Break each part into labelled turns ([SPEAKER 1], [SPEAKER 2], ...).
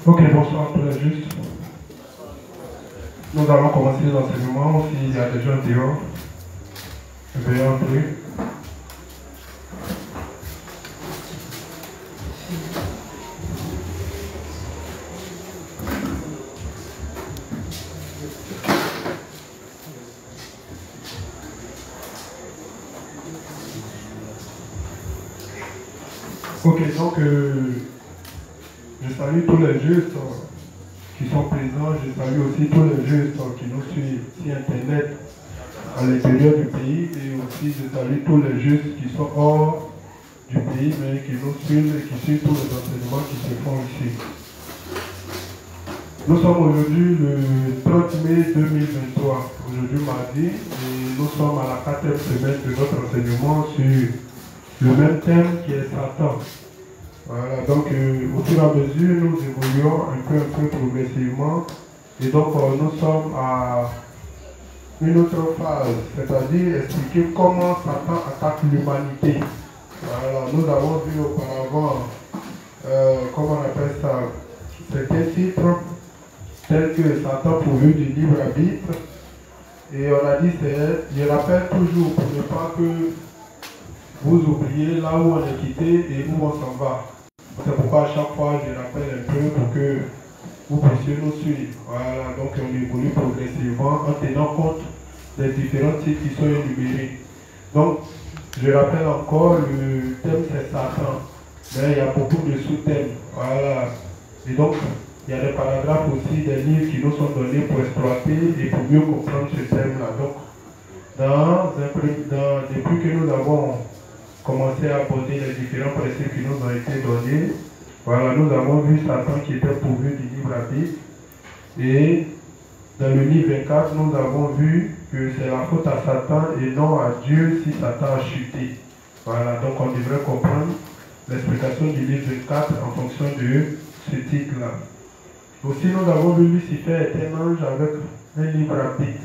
[SPEAKER 1] Ok, bonsoir à tous les justes. Nous allons commencer l'enseignement. S'il y a des gens dehors, veuillez entrer. Ok, donc je salue tous les justes qui sont présents. Je salue aussi tous les justes qui nous suivent sur Internet à l'intérieur du pays, et aussi je salue tous les justes qui sont hors du pays mais qui nous suivent et qui suivent tous les enseignements qui se font ici. Nous sommes aujourd'hui le 30 mai 2023, aujourd'hui mardi, et nous sommes à la 4e semaine de notre enseignement sur le même thème qui est Satan. Voilà, donc au fur et à mesure, nous évoluons un peu progressivement, et donc nous sommes à une autre phase, c'est-à-dire expliquer comment Satan attaque l'humanité. Voilà, nous avons vu auparavant, comment on appelle ça, certains titres, tels que Satan pourvu du libre arbitre, et on a dit, je rappelle toujours pour ne pas que vous oubliez là où on est quitté et où on s'en va. C'est pourquoi à chaque fois je rappelle un peu pour que vous puissiez nous suivre. Voilà, donc on évolue progressivement en tenant compte des différents titres qui sont énumérés. Donc, je rappelle encore, le thème c'est Satan, mais il y a beaucoup de sous-thèmes. Voilà. Et donc, il y a des paragraphes aussi, des livres qui nous sont donnés pour exploiter et pour mieux comprendre ce thème-là. Donc, depuis que nous avons commencé à aborder les différents principes qui nous ont été donnés, voilà, nous avons vu Satan qui était pourvu du libre arbitre. Et dans le livre 24, nous avons vu que c'est la faute à Satan et non à Dieu si Satan a chuté. Voilà, donc on devrait comprendre l'explication du livre 24 en fonction de ce titre-là. Aussi, nous avons vu Lucifer est un ange avec un libre arbitre.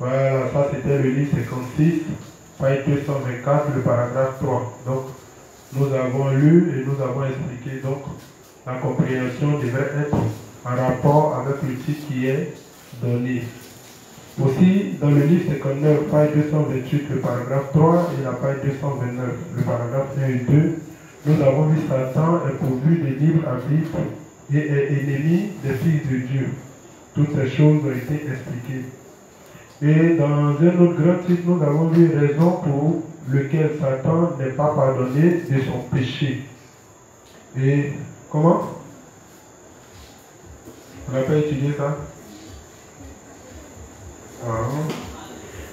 [SPEAKER 1] Voilà, ça c'était le livre 56, page 224, le paragraphe 3. Donc, nous avons lu et nous avons expliqué. Donc, la compréhension devrait être en rapport avec le titre qui est donné. Aussi, dans le livre 59, page 228, le paragraphe 3 et la page 229, le paragraphe 1 et 2, nous avons vu Satan est pourvu de libre arbitre et est ennemi des fils de Dieu. Toutes ces choses ont été expliquées. Et dans un autre grand titre, nous avons vu raison pour lequel Satan n'est pas pardonné de son péché. Et comment? On n'a pas étudié ça?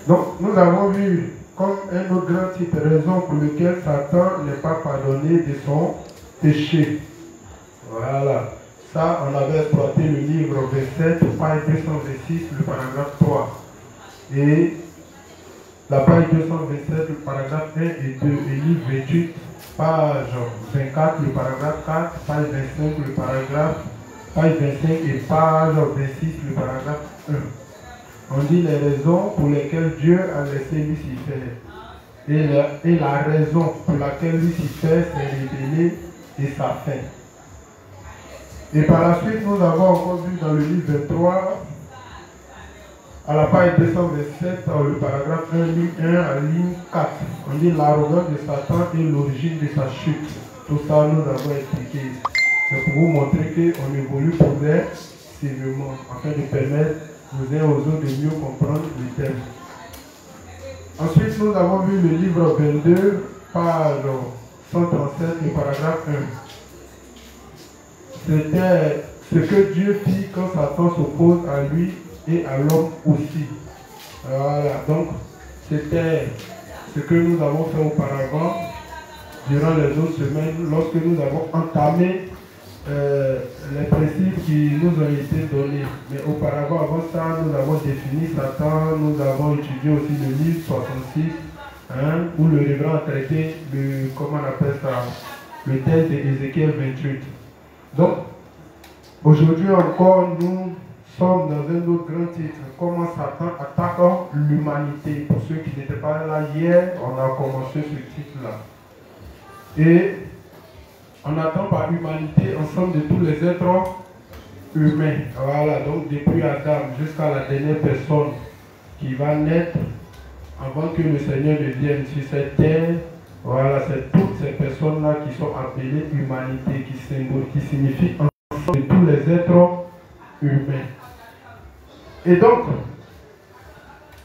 [SPEAKER 1] Donc, nous avons vu comme un autre grand titre, raison pour lequel Satan n'est pas pardonné de son péché. Voilà. Ça, on avait exploité le livre 27, page 226, le paragraphe 3. Et la page 227, le paragraphe 1 et 2, et livre 28, page 24, le paragraphe 4, page 25, le paragraphe, page 25 et page 26, le paragraphe 1. On dit les raisons pour lesquelles Dieu a laissé Lucifer. Et la raison pour laquelle Lucifer s'est révélé et sa fin. Et par la suite, nous avons encore vu dans le livre 23, à la page 227, le paragraphe 1, ligne 1 à ligne 4. On dit l'arrogance de Satan et l'origine de sa chute. Tout ça, nous avons expliqué. C'est pour vous montrer qu'on évolue progressivement, afin de permettre aux uns aux autres de mieux comprendre le thème. Ensuite, nous avons vu le livre 22, page 137, le paragraphe 1. C'était ce que Dieu fit quand Satan s'oppose à lui et à l'homme aussi. Voilà, donc c'était ce que nous avons fait auparavant, durant les autres semaines, lorsque nous avons entamé les principes qui nous ont été donnés. Mais auparavant, avant ça, nous avons défini Satan, nous avons étudié aussi le livre 66, où le révérend a traité le, comment on appelle ça, le texte d'Ézéchiel 28. Donc, aujourd'hui encore, nous sommes dans un autre grand titre, comment Satan attaque l'humanité. Pour ceux qui n'étaient pas là hier, on a commencé ce titre-là. Et on attend par humanité, ensemble de tous les êtres humain. Voilà, donc depuis Adam jusqu'à la dernière personne qui va naître avant que le Seigneur ne vienne sur cette terre. Voilà, c'est toutes ces personnes-là qui sont appelées humanité, qui signifie ensemble de tous les êtres humains. Et donc,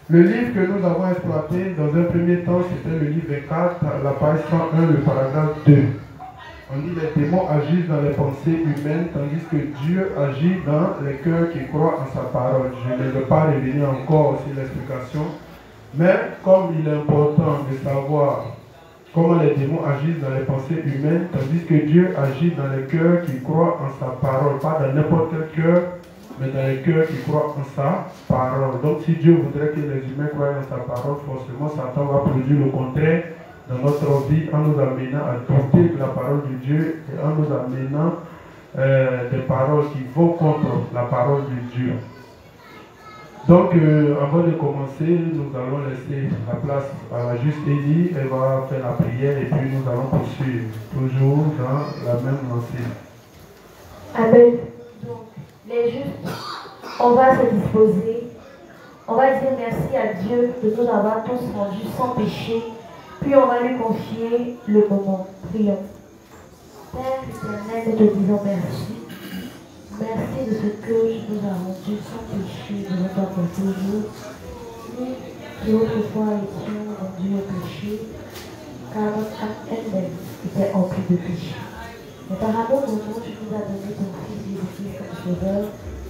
[SPEAKER 1] le livre que nous avons exploité dans un premier temps, c'était le livre 24, la page 101, le paragraphe 2. On dit les démons agissent dans les pensées humaines, tandis que Dieu agit dans les cœurs qui croient en sa parole. Je ne vais pas revenir encore sur l'explication, mais comme il est important de savoir comment les démons agissent dans les pensées humaines, tandis que Dieu agit dans les cœurs qui croient en sa parole, pas dans n'importe quel cœur, mais dans les cœurs qui croient en sa parole. Donc si Dieu voudrait que les humains croient en sa parole, forcément Satan va produire le contraire dans notre vie en nous amenant à douter de la parole de Dieu et en nous amenant des paroles qui vont contre la parole de Dieu. Donc avant de commencer, nous allons laisser la place à la juste Élie. Elle va faire la prière et puis nous allons poursuivre toujours dans la même lancée.
[SPEAKER 2] Amen. Donc, les justes, on va se disposer. On va dire merci à Dieu de nous avoir tous rendus sans péché. Puis on va lui confier le moment. Prions. Père éternel, nous te disons merci. Merci de ce que tu nous as rendu sans péché de notre toujours. Nous qui autrefois étions rendus au péché, car notre âme elle-même était emplie de péché. Mais par amour au monde, tu nous as donné ton Fils Jésus-Christ comme sauveur,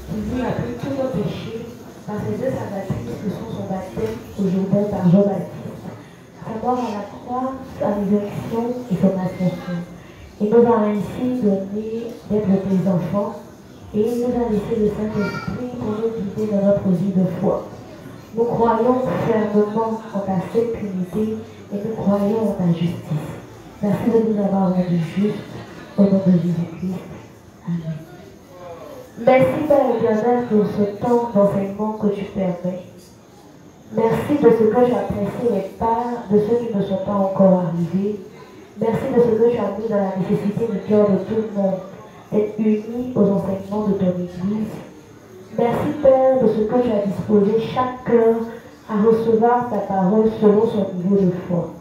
[SPEAKER 2] qui lui a pris tous nos péchés par ses deux salvatrices que sont son baptême au Jourdain par Jean-Baptiste, sa mort à la croix, sa résurrection et son ascension. Il nous a ainsi donné d'être tes enfants et il nous a laissé le Saint-Esprit pour nous guider dans notre vie de foi. Nous croyons fermement en ta sainte Trinité et nous croyons en ta justice. Merci de nous avoir rendus justes au nom de Jésus-Christ. Amen. Merci Père éternel pour ce temps d'enseignement que tu permets. Merci de ce que tu as pressé les pas de ceux qui ne sont pas encore arrivés. Merci de ce que tu as mis dans la nécessité du cœur de tout le monde d'être unis aux enseignements de ton Église. Merci Père de ce que tu as disposé chaque cœur à recevoir ta parole selon son niveau de foi.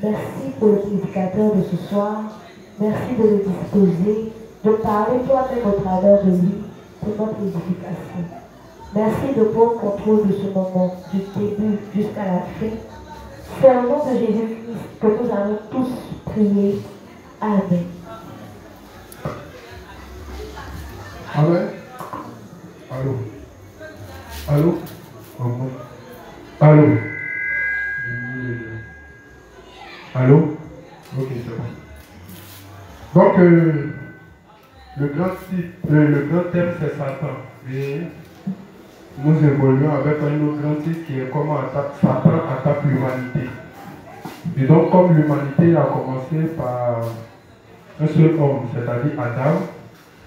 [SPEAKER 2] Merci pour le prédicateur de ce soir. Merci de le disposer, de parler toi-même au travers de lui pour notre édification. Merci de prendre contrôle de ce moment, du début jusqu'à la fin. C'est au nom de Jésus-Christ que nous allons tous prier. Amen.
[SPEAKER 1] Amen. Allô. Allô. Allô. Allô. Ok, c'est bon. Donc, le grand thème, c'est Satan. Et nous évoluons avec un autre grand titre qui est comment Satan attaque l'humanité. Et donc, comme l'humanité a commencé par un seul homme, c'est-à-dire Adam,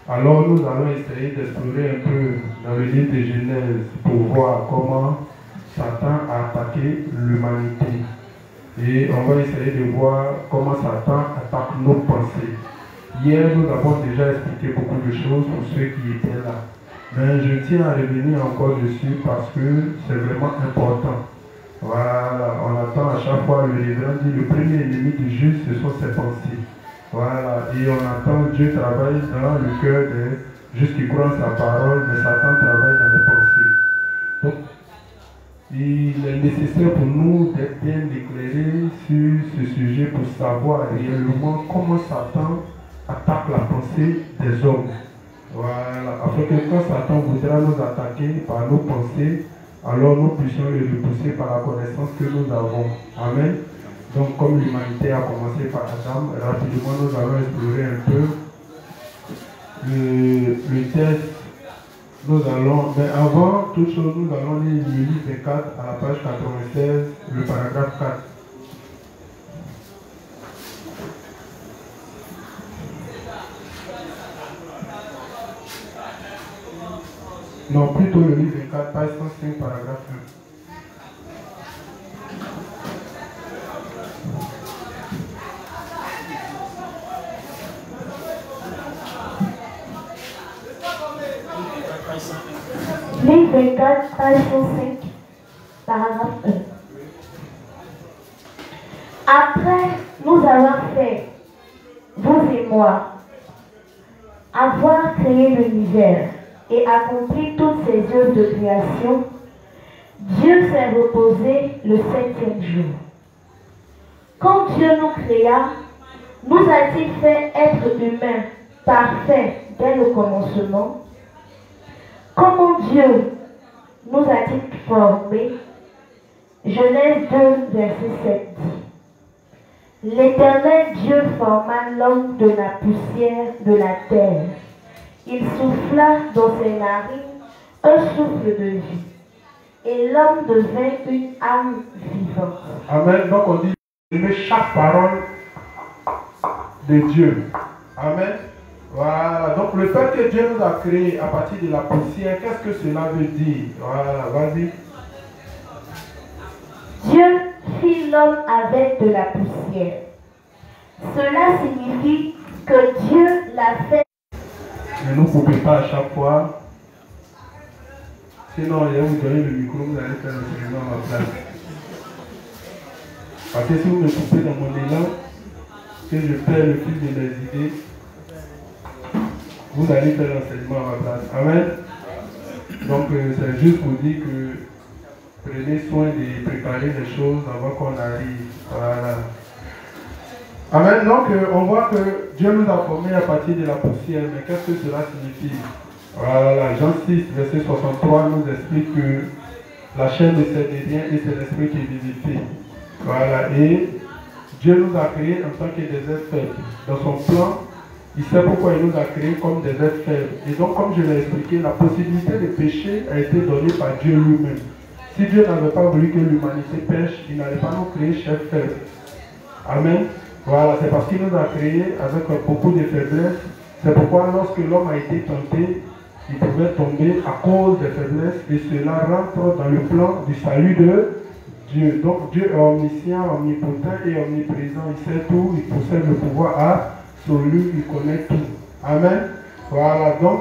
[SPEAKER 1] alors nous allons essayer d'explorer un peu dans le livre de Genèse pour voir comment Satan a attaqué l'humanité. Et on va essayer de voir comment Satan attaque nos pensées. Hier, nous avons déjà expliqué beaucoup de choses pour ceux qui étaient là. Mais je tiens à revenir encore dessus parce que c'est vraiment important. Voilà, on attend à chaque fois le révérend dit le premier ennemi du juste, ce sont ses pensées. Voilà, et on attend Dieu travaille dans le cœur des justes qui croient en sa parole, mais Satan travaille dans les pensées. Donc, il est nécessaire pour nous d'être bien éclairés sur ce sujet pour savoir réellement comment Satan attaque la pensée des hommes. Voilà, afin que quand Satan voudra nous attaquer par nos pensées, alors nous puissions le repousser par la connaissance que nous avons. Amen. Donc comme l'humanité a commencé par Adam, rapidement nous allons explorer un peu le texte. Nous allons, mais avant toute chose, nous allons lire le livre 4 à la page 96, le paragraphe 4. Non, plutôt le livre 4, page 105, paragraphe 1.
[SPEAKER 2] Livre 24, page 105, paragraphe 1. Après nous avoir fait, vous et moi, avoir créé l'univers et accompli toutes ces œuvres de création, Dieu s'est reposé le 7e jour. Quand Dieu nous créa, nous a-t-il fait être humains parfaits dès le commencement? Comment Dieu nous a-t-il formés? Genèse 2, verset 7 dit: L'Éternel Dieu forma l'homme de la poussière de la terre. Il souffla dans ses narines un souffle de vie. Et l'homme devint une âme vivante.
[SPEAKER 1] Amen. Donc on dit aimer chaque parole de Dieu. Amen. Voilà. Donc le fait que Dieu nous a créés à partir de la poussière, qu'est-ce que cela veut dire? Voilà, vas-y.
[SPEAKER 2] Dieu fit l'homme avec de la poussière. Cela signifie que Dieu l'a fait.
[SPEAKER 1] Ne nous coupez pas à chaque fois. Sinon, je vais vous donner le micro, vous allez faire l'enseignement à ma place. Parce que si vous me coupez dans mon élan, que je perds le fil de mes idées, vous allez faire l'enseignement à ma place. Amen. Donc, c'est juste pour dire que prenez soin de préparer les choses avant qu'on arrive. Voilà. Amen. Donc, on voit que Dieu nous a formés à partir de la poussière. Mais qu'est-ce que cela signifie? Voilà. Jean 6, verset 63 nous explique que la chair ne sert de rien et c'est l'esprit qui vivifie. Voilà. Et Dieu nous a créés en tant que des êtres faibles. Dans son plan, il sait pourquoi il nous a créés comme des êtres faibles. Et donc, comme je l'ai expliqué, la possibilité de pécher a été donnée par Dieu lui-même. Si Dieu n'avait pas voulu que l'humanité pêche, il n'allait pas nous créer chefs faibles. Amen. Voilà, c'est parce qu'il nous a créés avec beaucoup de faiblesses. C'est pourquoi lorsque l'homme a été tenté, il pouvait tomber à cause des faiblesses et cela rentre dans le plan du salut de Dieu. Donc Dieu est omniscient, omnipotent et omniprésent. Il sait tout, il possède le pouvoir absolu, il connaît tout. Amen. Voilà, donc,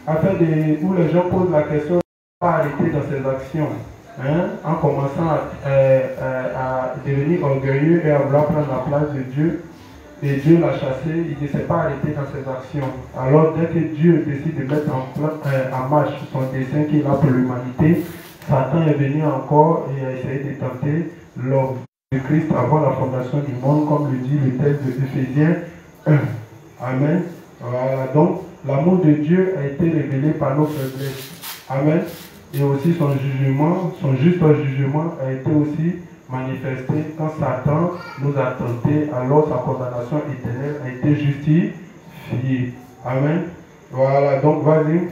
[SPEAKER 1] afin de, où les gens posent la question, pas arrêter dans ses actions. Hein, en commençant à devenir orgueilleux et à vouloir prendre la place de Dieu, et Dieu l'a chassé, il ne s'est pas arrêté dans ses actions. Alors dès que Dieu décide de mettre en marche son dessein qu'il a pour l'humanité, Satan est venu encore et a essayé de tenter l'homme de Christ avant la fondation du monde, comme le dit le texte de Éphésiens 1. Amen. Voilà, donc l'amour de Dieu a été révélé par nos faiblesses. Amen. Et aussi son jugement, son juste jugement a été aussi manifesté quand Satan nous a tentés, alors sa condamnation éternelle a été justifiée. Amen. Voilà, donc vas-y.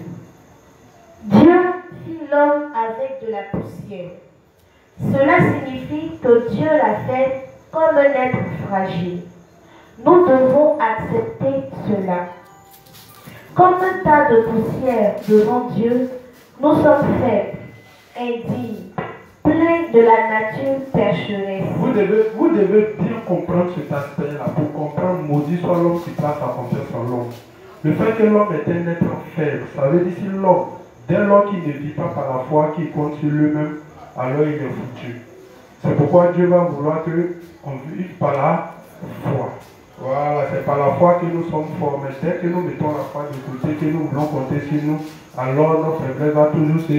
[SPEAKER 2] Dieu fit l'homme avec de la poussière. Cela signifie que Dieu l'a fait comme un être fragile. Nous devons accepter cela. Comme un tas de poussière devant Dieu, nous sommes faibles, indignes, pleins de la nature pécheresse.
[SPEAKER 1] Vous devez bien comprendre cet aspect-là pour comprendre maudit soit l'homme qui place sa confiance en l'homme. Le fait que l'homme est un être faible, ça veut dire si l'homme, dès lors qu'il ne vit pas par la foi, qu'il compte sur lui-même, alors il est foutu. C'est pourquoi Dieu va vouloir qu'on vive par la foi. Voilà, c'est par la foi que nous sommes forts. Mais dès que nous mettons la foi de côté, que nous voulons compter sur nous, alors notre faiblesse va toujours se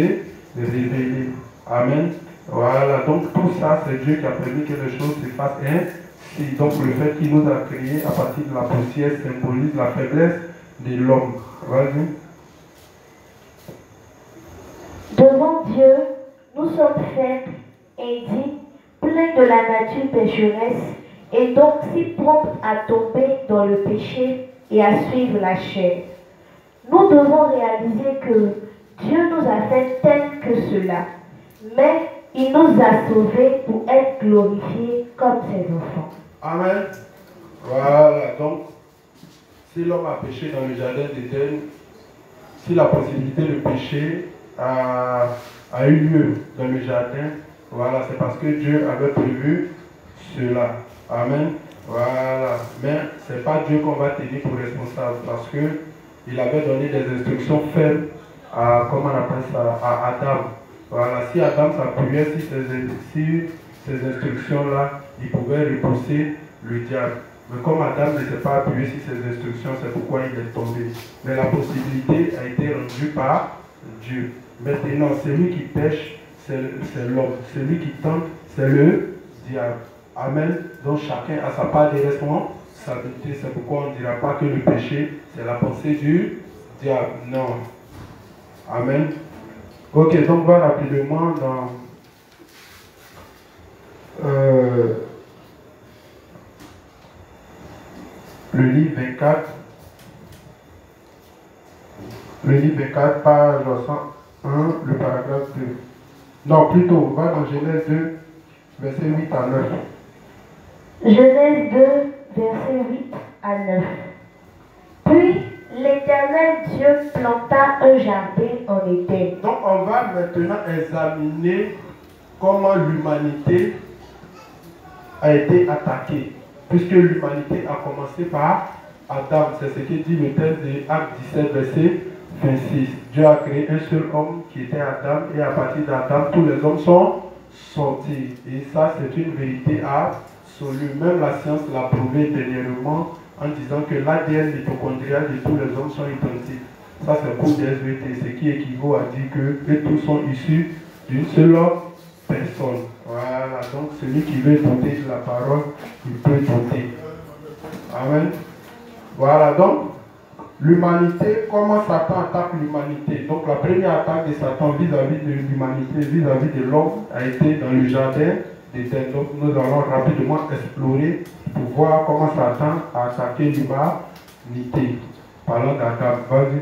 [SPEAKER 1] révéler. Amen. Voilà, donc tout ça, c'est Dieu qui a permis que les choses se fassent ainsi. Donc le fait qu'il nous a créés à partir de la poussière symbolise la faiblesse de l'homme. Vas-y.
[SPEAKER 2] Devant Dieu, nous sommes faibles, indignes, pleins de la nature pécheresse, et donc si promptes à tomber dans le péché et à suivre la chair. Nous devons réaliser que Dieu nous a fait tels que cela, mais il nous a sauvés pour être glorifiés comme ses enfants.
[SPEAKER 1] Amen. Voilà, donc, si l'homme a péché dans le jardin d'Éden, si la possibilité de pécher a eu lieu dans le jardin, voilà, c'est parce que Dieu avait prévu cela. Amen. Voilà. Mais ce n'est pas Dieu qu'on va tenir pour responsable parce qu'il avait donné des instructions fermes comment on appelle ça, à Adam. Voilà, si Adam s'appuyait sur ces instructions-là, il pouvait repousser le diable. Mais comme Adam ne s'est pas appuyé sur ces instructions, c'est pourquoi il est tombé. Mais la possibilité a été rendue par Dieu. Maintenant, celui qui pêche, c'est l'homme. Celui qui tente, c'est le diable. Amen. Donc chacun a sa part de responsabilité. C'est pourquoi on ne dira pas que le péché, c'est la pensée du diable. Non. Amen. Ok, donc on va rapidement dans le livre 24. Le livre 24, page 101, le paragraphe 2. Non, plutôt, on va dans Genèse 2, verset 8 à 9.
[SPEAKER 2] Genèse 2, verset 8 à 9. Puis l'Éternel Dieu planta un jardin en Éden.
[SPEAKER 1] Donc on va maintenant examiner comment l'humanité a été attaquée. Puisque l'humanité a commencé par Adam. C'est ce que dit le texte de Acte 17, verset 26. Dieu a créé un seul homme qui était Adam et à partir d'Adam, tous les hommes sont sortis. Et ça, c'est une vérité absolue. Même la science l'a prouvé dernièrement en disant que l'ADN mitochondrial de tous les hommes sont identiques. Ça, c'est pour des SVT, ce qui équivaut à dire que tous sont issus d'une seule personne. Voilà, donc celui qui veut douter de la parole, il peut douter. Amen. Voilà, donc, l'humanité, comment Satan attaque l'humanité? Donc, la première attaque de Satan vis-à-vis de l'humanité, vis-à-vis de l'homme, a été dans le jardin d'Éden. Donc, nous allons rapidement explorer pour voir comment Satan a attaqué l'humanité. Parlons d'Adam. Vas-y.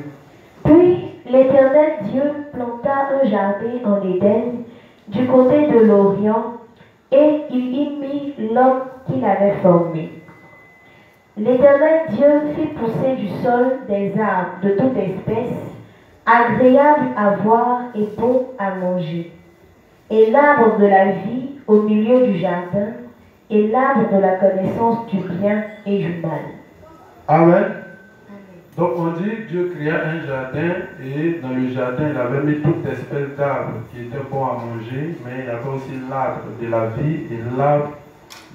[SPEAKER 2] Puis l'Éternel Dieu planta un jardin en Éden, du côté de l'Orient, et il y mit l'homme qu'il avait formé. L'Éternel Dieu fit pousser du sol des arbres de toute espèce, agréables à voir et bons à manger, et l'arbre de la vie au milieu du jardin, et l'arbre de la connaissance du bien et du mal.
[SPEAKER 1] Amen. Donc on dit Dieu créa un jardin et dans le jardin il avait mis toute espèce d'arbres qui étaient bons à manger, mais il y avait aussi l'arbre de la vie et l'arbre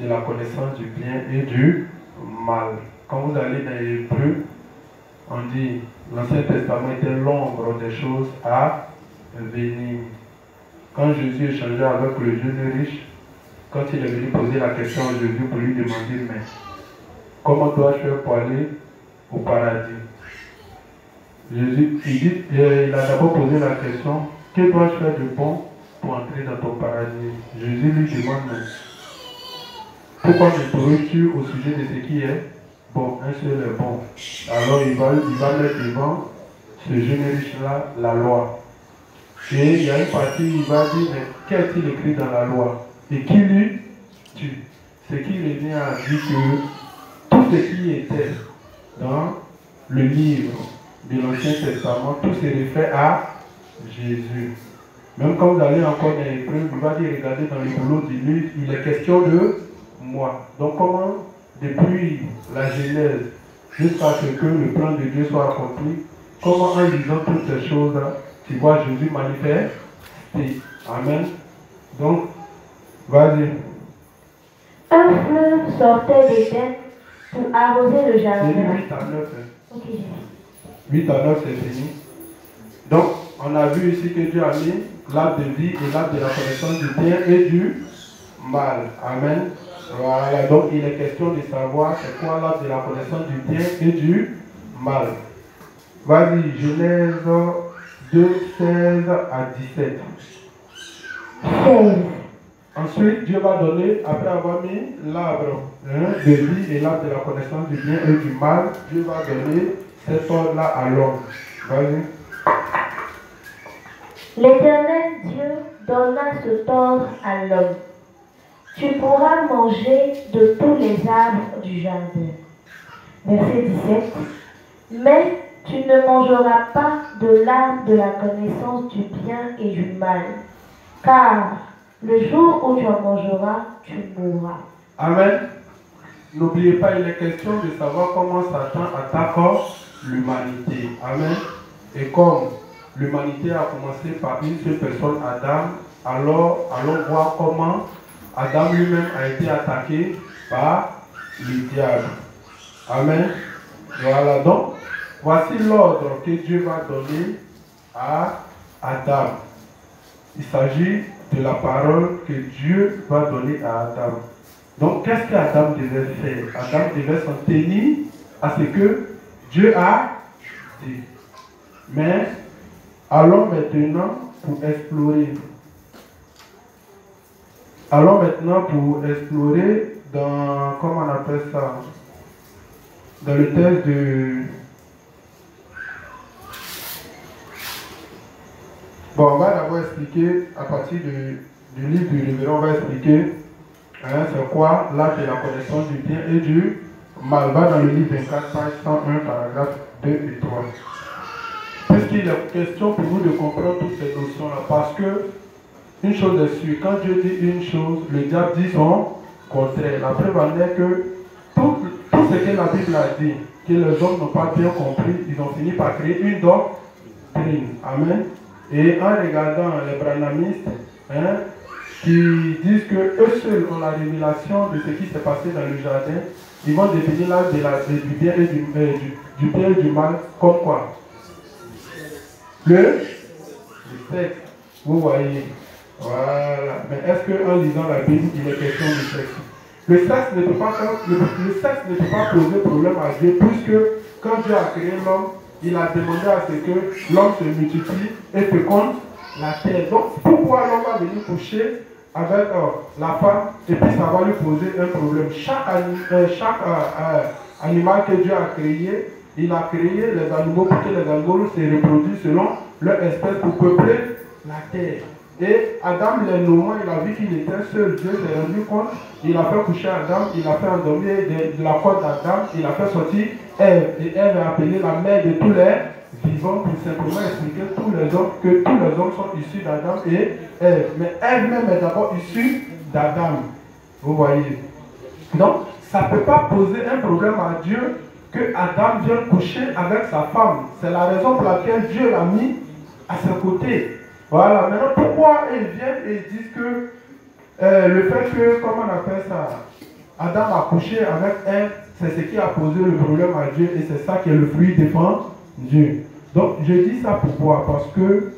[SPEAKER 1] de la connaissance du bien et du mal. Quand vous allez dans les Hébreux, on dit l'Ancien Testament était l'ombre des choses à venir. Quand Jésus échangeait avec le jeune riche, quand il est venu poser la question à Jésus pour lui demander, mais comment dois-je faire pour aller au paradis? Jésus, il a d'abord posé la question, que dois-je faire de bon pour entrer dans ton paradis? Jésus lui demande, mais pourquoi m'interroges-tu au sujet de ce qui est bon? Un seul est bon. Alors il va mettre devant ce jeune riche-là la loi. Et il y a une partie, il va dire, mais qu'est-il écrit dans la loi? Et qui lui tue? Ce qui revient à dire que tout ce qui était dans le livre de l'Ancien Testament, tout se réfère à Jésus. Même quand vous allez encore dans les Hébreux, vous allez regarder dans le boulot du livre, il est question de moi. Donc comment, depuis la Genèse, jusqu'à ce que le plan de Dieu soit accompli, comment en lisant toutes ces choses-là, tu vois Jésus manifester. Amen. Donc, vas-y.
[SPEAKER 2] Un fleuve sortait d'Éden pour arroser le jardin.
[SPEAKER 1] C'est 8 à 9.
[SPEAKER 2] Ok.
[SPEAKER 1] 8 à 9, c'est fini. Donc, on a vu ici que Dieu a mis l'arbre de vie et l'arbre de la connaissance du bien et du mal. Amen. Voilà, donc il est question de savoir c'est quoi l'arbre de la connaissance du bien et du mal. Vas-y, Genèse 2, 16 à 17.
[SPEAKER 2] 16.
[SPEAKER 1] Ensuite, Dieu va donner, après avoir mis l'arbre de vie et l'arbre de la connaissance du bien et du mal, Dieu va donner cet ordre-là à l'homme. Vas-y.
[SPEAKER 2] L'Éternel Dieu donna cet ordre à l'homme. Tu pourras manger de tous les arbres du jardin. Verset 17. Mais tu ne mangeras pas de l'arbre de la connaissance du bien et du mal, car le jour où tu en mangeras, tu mourras.
[SPEAKER 1] Amen. N'oubliez pas, il est question de savoir comment Satan attaque l'humanité. Amen. Et comme l'humanité a commencé par une seule personne, Adam, alors allons voir comment Adam lui-même a été attaqué par le diable. Amen. Voilà, donc, voici l'ordre que Dieu va donner à Adam. Il s'agit de la parole que Dieu va donner à Adam. Donc, qu'est-ce qu'Adam devait faire? Adam devait s'en tenir à ce que Dieu a dit. Mais, allons maintenant pour explorer. Allons maintenant pour explorer dans, comment on appelle ça? Dans le texte de... Bon, on va d'abord expliquer, à partir du livre du Révérend, on va expliquer c'est quoi l'art de la connaissance du bien et du mal. Va dans le livre 24, page 101, paragraphe 2 et 3. Puisqu'il est question pour nous de comprendre toutes ces notions-là, parce que une chose est sûre, quand Dieu dit une chose, le diable dit son contraire. La preuve en est que tout ce que la Bible a dit, que les hommes n'ont pas bien compris, ils ont fini par créer une doctrine. Amen. Et en regardant les branhamistes, qui disent qu'eux seuls ont la révélation de ce qui s'est passé dans le jardin, ils vont définir l'âge du bien et du bien et du mal comme quoi? Le sexe. Vous voyez. Voilà. Mais est-ce qu'en lisant la Bible, il est question du sexe? Le sexe ne peut pas poser problème à Dieu, puisque quand Dieu a créé l'homme, il a demandé à ce que l'homme se multiplie et féconde la terre. Donc, pourquoi l'homme va venir coucher avec la femme et puis ça va lui poser un problème? Chaque animal que Dieu a créé, il a créé les animaux pour que les animaux se reproduisent selon leur espèce pour peupler la terre. Et Adam, les nommant, il a vu qu'il était seul. Dieu s'est rendu compte, il a fait coucher Adam, il a fait endormir de la côte d'Adam, il a fait sortir Ève. Et Ève est appelée la mère de tous les vivants pour simplement expliquer que tous les hommes sont issus d'Adam et Ève. Mais Ève même est d'abord issue d'Adam. Vous voyez. Donc, ça ne peut pas poser un problème à Dieu que Adam vienne coucher avec sa femme. C'est la raison pour laquelle Dieu l'a mis à ses côtés. Voilà, maintenant pourquoi ils viennent et ils disent que le fait que, comment on appelle ça, Adam a couché avec Ève, c'est ce qui a posé le problème à Dieu et c'est ça qui est le fruit défendu. Donc je dis ça pourquoi? Parce que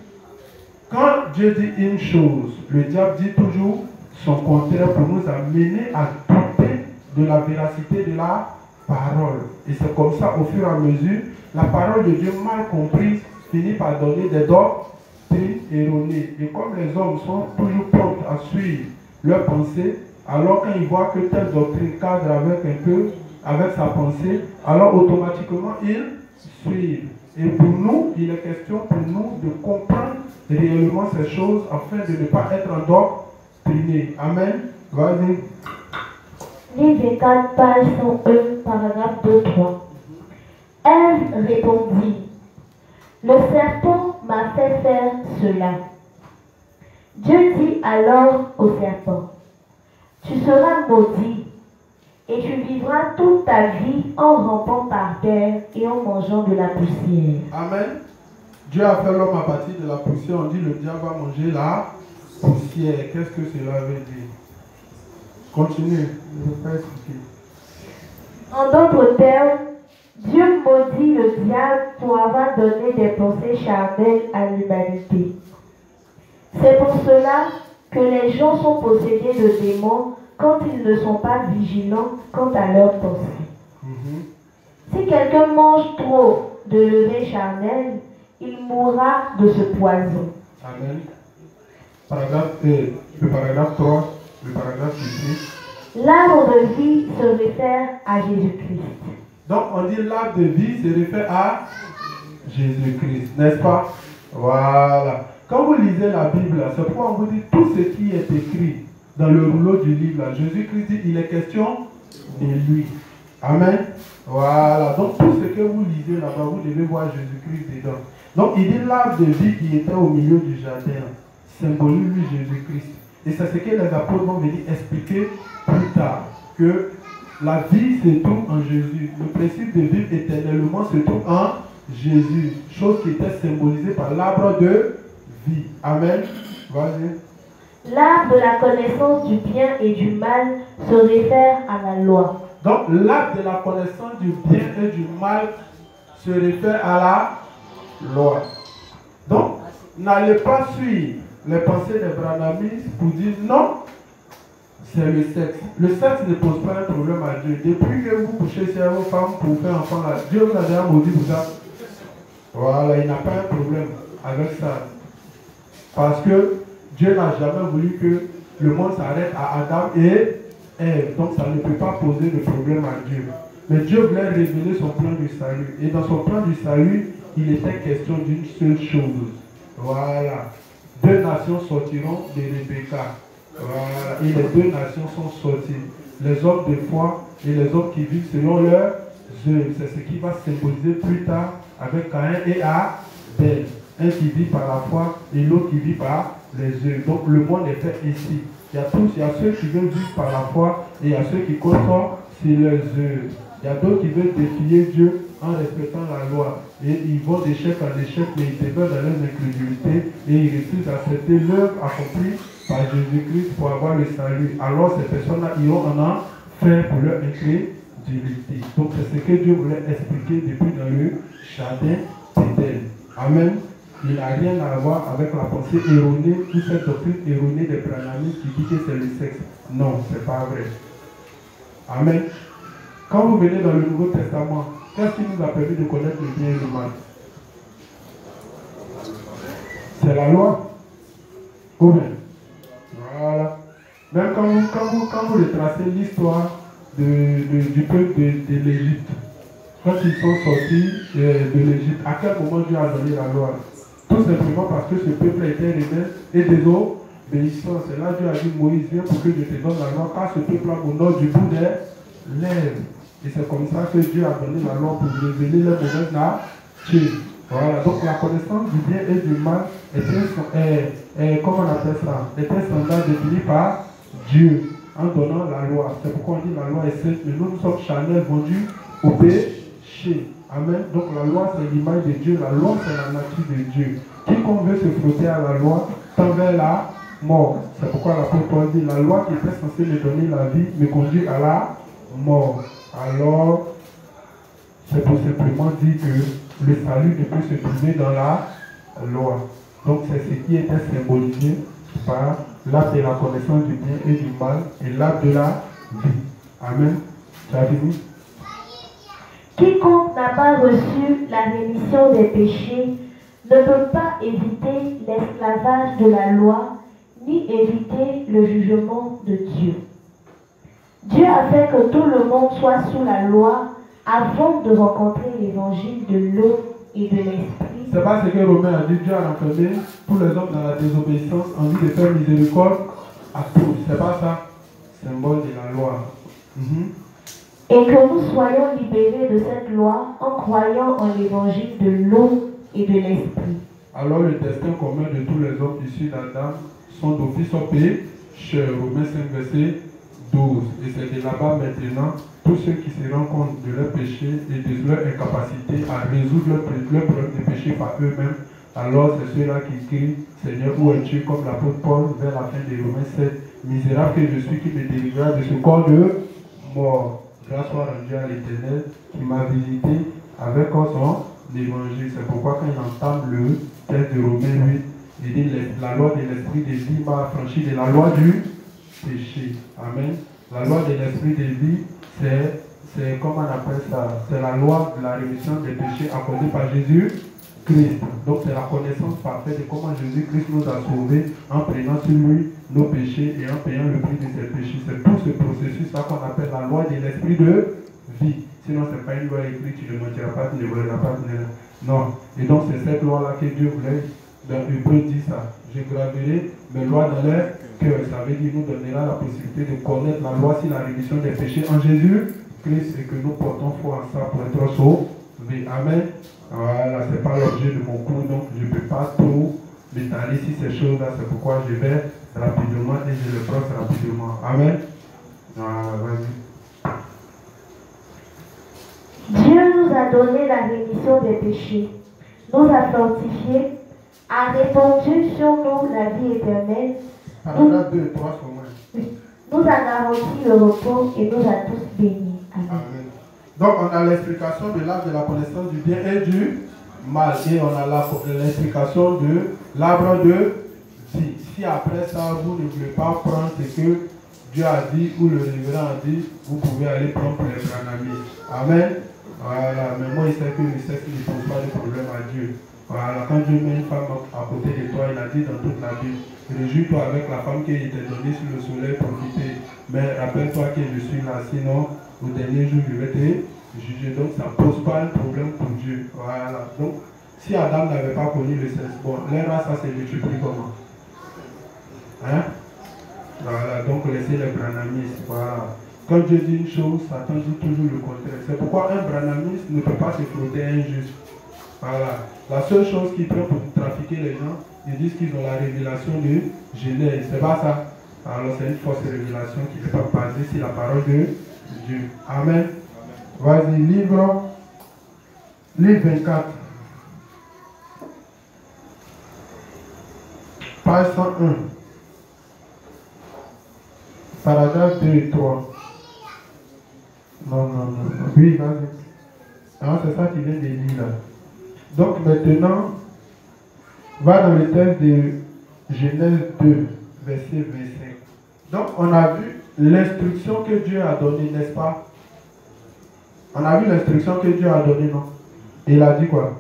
[SPEAKER 1] quand Dieu dit une chose, le diable dit toujours son contraire pour nous amener à douter de la véracité de la parole. Et c'est comme ça, au fur et à mesure, la parole de Dieu mal comprise finit par donner des doctrines erronées. Et comme les hommes sont toujours prompts à suivre leurs pensées, alors quand ils voient que telle doctrine cadre avec sa pensée, alors automatiquement ils suivent. Et pour nous, il est question pour nous de comprendre réellement ces choses afin de ne pas être endoctrinés. Amen. Vas-y.
[SPEAKER 2] Livre 4, page 101, paragraphe 2-3. Ève répondit, le serpent m'a fait faire cela. Dieu dit alors au serpent, tu seras maudit et tu vivras toute ta vie en rampant par terre et en mangeant de la poussière.
[SPEAKER 1] Amen. Dieu a fait l'homme à partir de la poussière. On dit le diable va manger la poussière. Qu'est-ce que cela veut dire? Continue, je ne vais pas expliquer.
[SPEAKER 2] En d'autres termes, Dieu maudit le diable pour avoir donné des pensées charnelles à l'humanité. C'est pour cela que les gens sont possédés de démons quand ils ne sont pas vigilants quant à leurs pensées. Si quelqu'un mange trop de levain charnel, il mourra de ce poison.
[SPEAKER 1] Amen. Le paragraphe 3, le paragraphe 18.
[SPEAKER 2] L'arbre de vie se réfère à Jésus-Christ.
[SPEAKER 1] Donc on dit l'arbre de vie se réfère à Jésus-Christ, n'est-ce pas? Voilà. Quand vous lisez la Bible, c'est pourquoi on vous dit tout ce qui est écrit dans le rouleau du livre. Jésus-Christ dit, il est question de lui. Amen. Voilà. Donc tout ce que vous lisez là-bas, vous devez voir Jésus-Christ dedans. Donc il dit l'arbre de vie qui était au milieu du jardin symbolise lui Jésus-Christ. Et c'est ce que les apôtres vont venir expliquer plus tard. Que la vie se trouve en Jésus. Le principe de vivre éternellement se trouve en Jésus, chose qui était symbolisée par l'arbre de vie. Amen. Vas-y.
[SPEAKER 2] L'arbre de la connaissance du bien et du mal se réfère à la loi.
[SPEAKER 1] Donc l'arbre de la connaissance du bien et du mal se réfère à la loi. Donc, n'allez pas suivre les pensées des branhamistes pour dire non, c'est le sexe. Le sexe ne pose pas un problème à Dieu. Depuis que vous couchez sur vos femmes pour faire enfant là, Dieu vous a déjà maudit pour ça. Voilà, il n'a pas un problème avec ça. Parce que Dieu n'a jamais voulu que le monde s'arrête à Adam et Ève. Donc ça ne peut pas poser de problème à Dieu. Mais Dieu voulait révéler son plan du salut. Et dans son plan du salut, il était question d'une seule chose. Voilà. 2 nations sortiront de Rebecca. Voilà. Et les 2 nations sont sorties. Les hommes de foi et les hommes qui vivent selon leurs œuvres. C'est ce qui va symboliser plus tard avec Caïn et Abel. Un qui vit par la foi et l'autre qui vit par les œuvres. Donc le monde est fait ici. Il y a ceux qui veulent vivre par la foi et il y a ceux qui comptent sur leurs œuvres. Il y a d'autres qui veulent défier Dieu en respectant la loi. Et ils vont d'échec en échec, mais ils demeurent dans leur incrédulité et ils refusent d'accepter l'œuvre accomplie par Jésus-Christ pour avoir le salut. Alors ces personnes-là iront en enfer pour leur incrédulité. Donc c'est ce que Dieu voulait expliquer depuis dans le jardin d'Éden. Amen. Il n'a rien à voir avec la pensée erronée ou cette doctrine erronée des branhamistes qui dit que c'est le sexe. Non, c'est pas vrai. Amen. Quand vous venez dans le Nouveau Testament, qu'est-ce qui nous a permis de connaître le bien et le mal? C'est la loi. Ou bien? Voilà. Même quand vous retracez l'histoire du peuple de l'Égypte, quand ils sont sortis de l'Égypte, à quel moment Dieu a donné la loi? Tout simplement parce que ce peuple était rebelle et désobéissant. C'est là que Dieu a dit Moïse, viens pour que je te donne la loi, car ce peuple-là m'honore du bout des lèvres. Et c'est comme ça que Dieu a donné la loi pour révéler les mauvaises natures. Voilà, donc la connaissance du bien et du mal comment on appelle ça? Est un standard défini par Dieu en donnant la loi. C'est pourquoi on dit la loi est sainte, mais nous sommes charnels vendus au péché. Amen. Donc la loi c'est l'image de Dieu, la loi c'est la nature de Dieu. Quiconque veut se frotter à la loi tend vers la mort. C'est pourquoi l'apôtre Paul dit la loi qui était censée me donner la vie me conduit à la mort. Alors, c'est pour simplement dire que le salut ne peut se trouver dans la loi. Donc c'est ce qui était symbolisé par l'arbre de la connaissance du bien et du mal et l'arbre de la vie. Amen. Tu as fini?
[SPEAKER 2] Quiconque n'a pas reçu la rémission des péchés ne peut pas éviter l'esclavage de la loi, ni éviter le jugement de Dieu. Dieu a fait que tout le monde soit sous la loi avant de rencontrer l'évangile de l'eau et de l'esprit.
[SPEAKER 1] C'est pas ce que Romain a dit. Dieu a enfermé tous les hommes dans la désobéissance en vue de faire miséricorde à tous. C'est pas ça? Symbole de la loi.
[SPEAKER 2] Et que nous soyons libérés de cette loi en croyant en l'évangile de l'eau et de l'esprit.
[SPEAKER 1] Alors le destin commun de tous les hommes issus d'Adam sont d'office au pécheurs. Romains 5 verset 12. Et c'est de là-bas maintenant tous ceux qui se rendent compte de leur péché et de leur incapacité à résoudre leur problème de péché par eux-mêmes. Alors c'est ceux-là qui crient Seigneur, où es-tu, comme l'apôtre Paul vers la fin de Romains 7. Misérable que je suis, qui me délivrera de ce corps de mort. Grâce soit rendue à l'Éternel qui m'a visité avec son évangile. C'est pourquoi quand il entame le texte de Romains 8, il dit la loi de l'esprit de vie m'a affranchi de la loi du péché. Amen. La loi de l'esprit de vie, c'est comment on appelle ça? C'est la loi de la rémission des péchés accordée par Jésus-Christ. Donc c'est la connaissance parfaite de comment Jésus-Christ nous a sauvés en prenant sur lui nos péchés et en payant le prix de ses péchés. C'est tout ce processus-là qu'on appelle la loi de l'esprit de vie. Sinon, ce n'est pas une loi écrite, tu ne mentiras pas, tu ne voleras pas, non. Et donc, c'est cette loi-là que Dieu voulait. Dans Hébreu dit ça. Je graverai mes lois dans leur cœur. Ça veut dire qu'il nous donnera la possibilité de connaître la loi sur la rémission des péchés en Jésus-Christ et que nous portons foi en ça pour être sauvés. Amen. Voilà, ce n'est pas l'objet de mon cours, donc je ne peux pas trop m'étaler sur ces choses-là. C'est pourquoi je vais rapidement et je le brosse rapidement. Amen. Voilà, vas-y.
[SPEAKER 2] Dieu nous a donné la rémission des péchés, nous a fortifiés, a répandu sur nous la vie éternelle.
[SPEAKER 1] Paragraphe 2 et 3 sur moi.
[SPEAKER 2] Oui. Nous a garanti le repos et nous a tous bénis. Amen.
[SPEAKER 1] Amen. Donc on a l'explication de l'arbre de la connaissance du bien et du mal. Et on a l'explication de l'arbre de vie. Si après ça, vous ne voulez pas prendre ce que Dieu a dit ou le révérend a dit, vous pouvez aller prendre pour les branamis. Amen. Voilà. Mais moi, il sait que le sexe ne pose pas de problème à Dieu. Voilà. Quand Dieu met une femme à côté de toi, il a dit dans toute la Bible, réjouis-toi avec la femme qui t'est donnée sur le soleil, profitez. Mais rappelle-toi que je suis là, sinon, au dernier jour, je vais te juger. Donc, ça ne pose pas un problème pour Dieu. Voilà. Donc, si Adam n'avait pas connu le sexe, bon, leur race, ça s'est multiplié comment? Hein? Voilà. Donc, laissez les branamistes. Voilà. Quand Dieu dit une chose, Satan dit toujours le contraire. C'est pourquoi un branamiste ne peut pas se frotter à un juste. Voilà. La seule chose qu'ils prennent pour trafiquer les gens, ils disent qu'ils ont la révélation de Genèse. C'est pas ça. Alors c'est une fausse révélation qui n'est pas basée sur la parole de Dieu. Amen. Vas-y, livre 24. Page 101. Paragraphe 2 et 3. Non. Oui, vas-y. Alors c'est ça qui vient de lire là. Donc maintenant, va dans le texte de Genèse 2, verset 25. Donc on a vu l'instruction que Dieu a donnée, n'est-ce pas? On a vu l'instruction que Dieu a donnée, non? Et il a dit quoi?